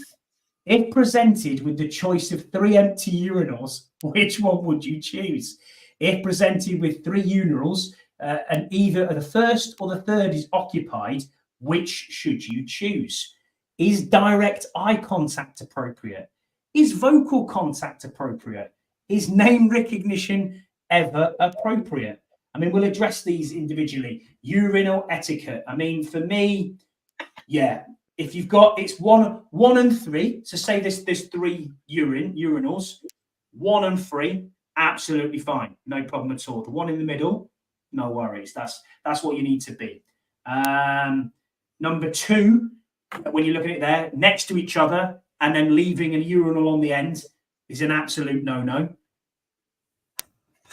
If presented with the choice of 3 empty urinals, which one would you choose? If presented with 3 urinals and either the first or the third is occupied, which should you choose? Is direct eye contact appropriate? Is vocal contact appropriate? Is name recognition ever appropriate? I mean, we'll address these individually. Urinal etiquette. I mean, for me, If you've got, it's one and three. So say there's three urinals, 1 and 3, absolutely fine, no problem at all. The one in the middle, no worries. That's what you need to be. Number 2, when you look at it there, next to each other, and then leaving a urinal on the end is an absolute no-no.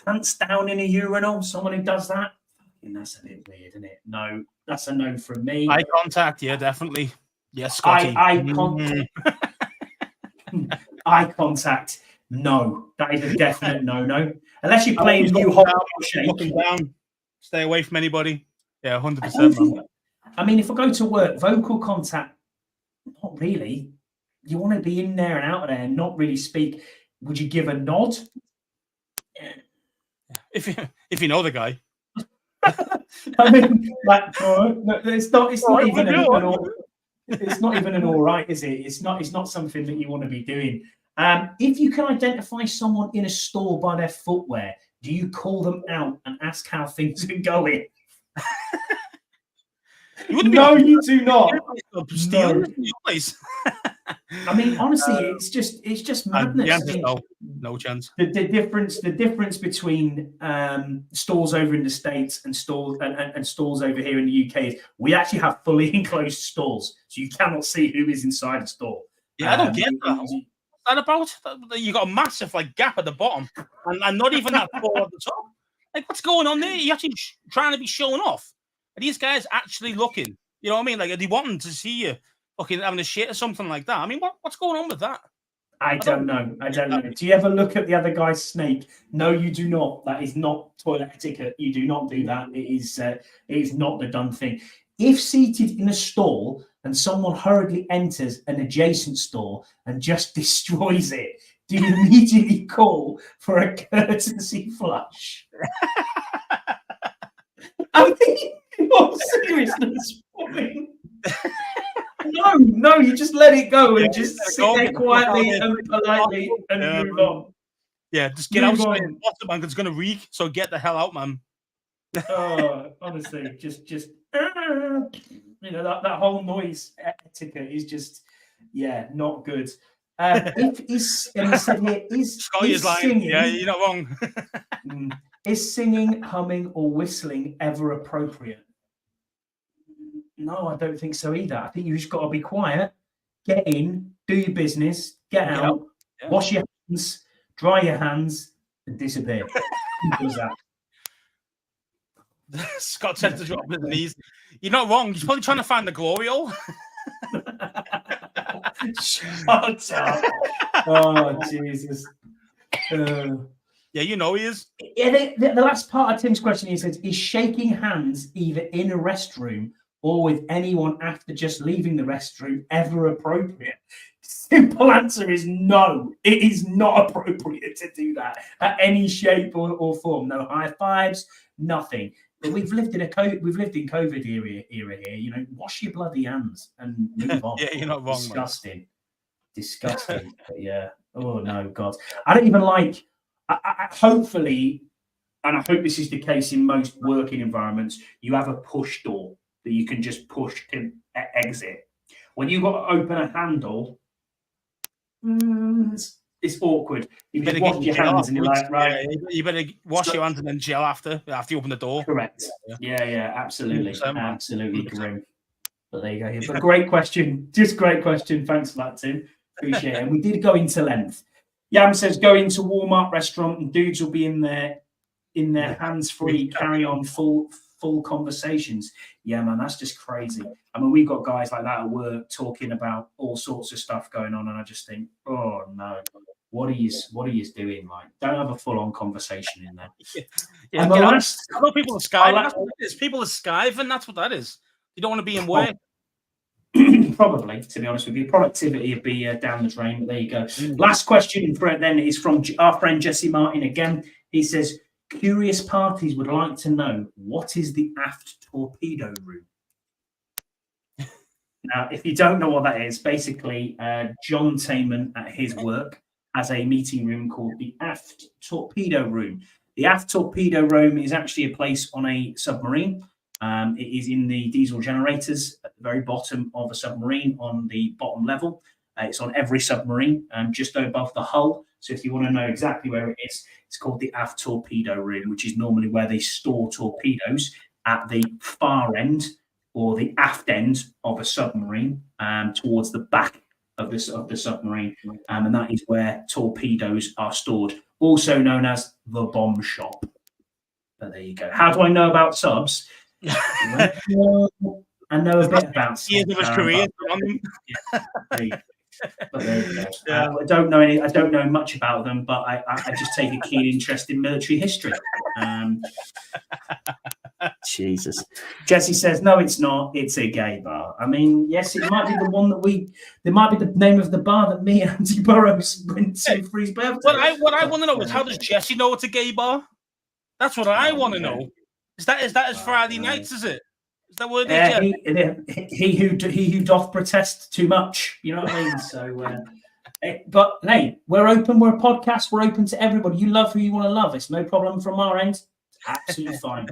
Pants down in a urinal, someone who does that, that's a bit weird, isn't it? No, that's a no from me. Eye contact, yeah, definitely. Yes, Scotty. Eye contact, no. That is a definite no-no. Unless you're playing new hot shake. Looking down. Stay away from anybody. Yeah, 100%. I mean, if I go to work, vocal contact, not really. You want to be in there and out of there and not really speak. Would you give a nod? If you know the guy. I mean, like, it's not even an all right, is it? It's not something that you want to be doing. If you can identify someone in a store by their footwear, do you call them out and ask how things are going? No, you do not. No. I mean, honestly, it's just madness. No chance. The difference between stores over in the States and stores over here in the UK is we actually have fully enclosed stores, so you cannot see who is inside the store. Yeah, I don't get that. What's that about? You got a massive gap at the bottom, and not even that far at the top. Like, what's going on there? You're actually trying to be showing off. Are these guys actually looking? You know what I mean? Like, are they wanting to see you fucking having a shit or something like that? I mean, what's going on with that? I don't know. Do you ever look at the other guy's snake? No, you do not. That is not toilet etiquette. You do not do that. It is not the done thing. If seated in a stall and someone hurriedly enters an adjacent stall and just destroys it, do you immediately call for a courtesy flush? I mean, in all seriousness, no, you just let it go and just sit there quietly and politely and move on. Yeah, just get outside. Man, it's going to reek, so get the hell out, man. Oh, honestly, just that whole noise etiquette is just, not good. Is singing, yeah, you're not wrong. Is singing, humming, or whistling ever appropriate? No, I don't think so either. I think you just got to be quiet, get in, do your business, get out, wash your hands, dry your hands, and disappear. Simple as that. Scott said to drop his knees. You're not wrong. He's probably trying to find the glory hole. Shut up. Oh, Jesus. Yeah, you know he is. Yeah, the last part of Tim's question, he says, is shaking hands either in a restroom or with anyone after just leaving the restroom ever appropriate? Simple answer is no. It is not appropriate to do that at any shape or form. No high fives, nothing. But we've lived in COVID era here. Wash your bloody hands and move on. Yeah, you're not wrong. Disgusting. But yeah. Oh no, God. I don't even like. Hopefully, and I hope this is the case in most working environments, you have a push door that you can just push to exit. When you've got to open a handle, it's awkward. You better wash your hands and you're like, right. Yeah, you better wash your hands and then gel after you open the door. Correct. Yeah, absolutely. Absolutely grim. But there you go. But great question. Just great question. Thanks for that, Tim. Appreciate it. And we did go into length. Yam says, go into Walmart restaurant and dudes will be in their hands-free, carry on full conversations. Yeah, man, that's just crazy. I mean, we've got guys like that at work talking about all sorts of stuff going on, and I just think, oh no, what are you doing? Like, don't have a full-on conversation in there. Yeah, and I know people are skiving. That's what it is. People are skiving. That's what that is. You don't want to be in work. Probably, to be honest with you, productivity would be down the drain. But there you go. Last question then is from our friend Jesse Martin again. He says, curious parties would like to know, what is the aft torpedo room? Now, if you don't know what that is, basically, John Tayman at his work has a meeting room called the aft torpedo room. The aft torpedo room is actually a place on a submarine It is in the diesel generators at the very bottom of a submarine on the bottom level. It's on every submarine, just above the hull. So if you want to know exactly where it is, it's called the aft torpedo room, which is normally where they store torpedoes at the far end or the aft end of a submarine, towards the back of the submarine. And that is where torpedoes are stored, also known as the bomb shop. But there you go. How do I know about subs? Well, I know a bit about subs. Years of his career. But there you go. Yeah. I don't know much about them, but I just take a keen interest in military history. Jesus. Jesse says, no, it's not. It's a gay bar. I mean, yes, it might be the one that there might be the name of the bar that me and Andy Burrows went to for his birthday. What I want to know is, how does Jesse know it's a gay bar? That's what I want to know. Is that his Friday nights? Is it? Is that what it is? He who doth protest too much. You know what I mean? So, but hey, we're open. We're a podcast. We're open to everybody. You love who you want to love. It's no problem from our end. Absolutely fine.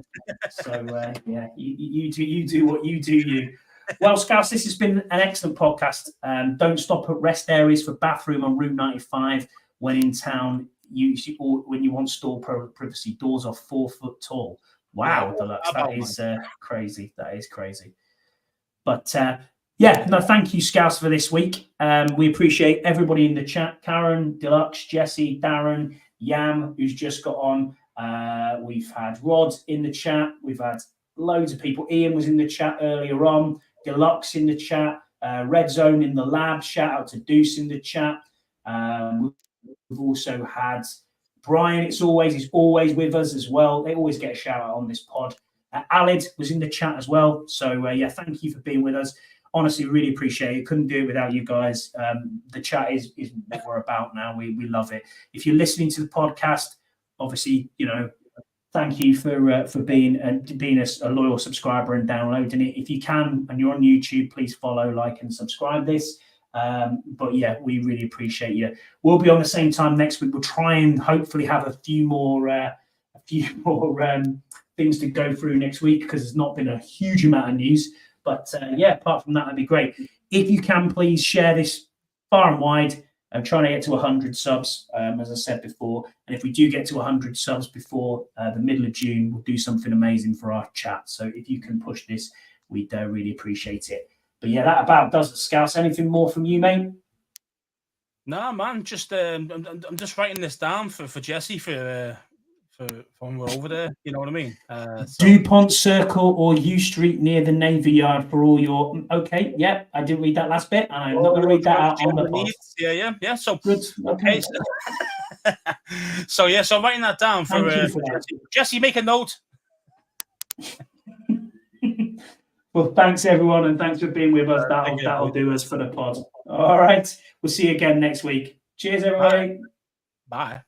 So yeah, you do what you do. You. Well, Scouts, this has been an excellent podcast. Don't stop at rest areas for bathroom on Route 95 when in town. When you want store privacy, doors are 4 foot tall. Wow, Deluxe, that is crazy. That is crazy. But yeah, no, thank you, Scouts, for this week. We appreciate everybody in the chat: Karen, Deluxe, Jesse, Darren, Yam, who's just got on. We've had Rod in the chat. We've had loads of people. Ian was in the chat earlier on. Deluxe in the chat. Red Zone in the lab. Shout out to Deuce in the chat. We've also had Brian. He's always with us as well. They always get a shout out on this pod. Alid was in the chat as well. So yeah, thank you for being with us. Honestly, really appreciate it. Couldn't do it without you guys. The chat is what we're about now. We love it. If you're listening to the podcast, obviously, thank you for being a loyal subscriber and downloading it. If you can and you're on YouTube, please follow, like, and subscribe this. But yeah, we really appreciate you. We'll be on the same time next week. We'll try and hopefully have a few more things to go through next week, because there's not been a huge amount of news. But yeah, apart from that, that'd be great. If you can, please share this far and wide. I'm trying to get to 100 subs, as I said before. And if we do get to 100 subs before the middle of June, we'll do something amazing for our chat. So if you can push this, we'd really appreciate it. But yeah, that about does it, Scouts. Anything more from you, mate? No, man. Just I'm just writing this down for Jesse for when we're over there. You know what I mean? DuPont Circle or U Street near the Navy Yard for all your. Okay, yeah, I didn't read that last bit, and I'm not going to read that out on the pod. Yeah. So good. Okay. So yeah, so I'm writing that down for Jesse. Make a note. Well, thanks everyone, and thanks for being with us. That'll do us for the pod. All right, we'll see you again next week. Cheers, everybody. Bye.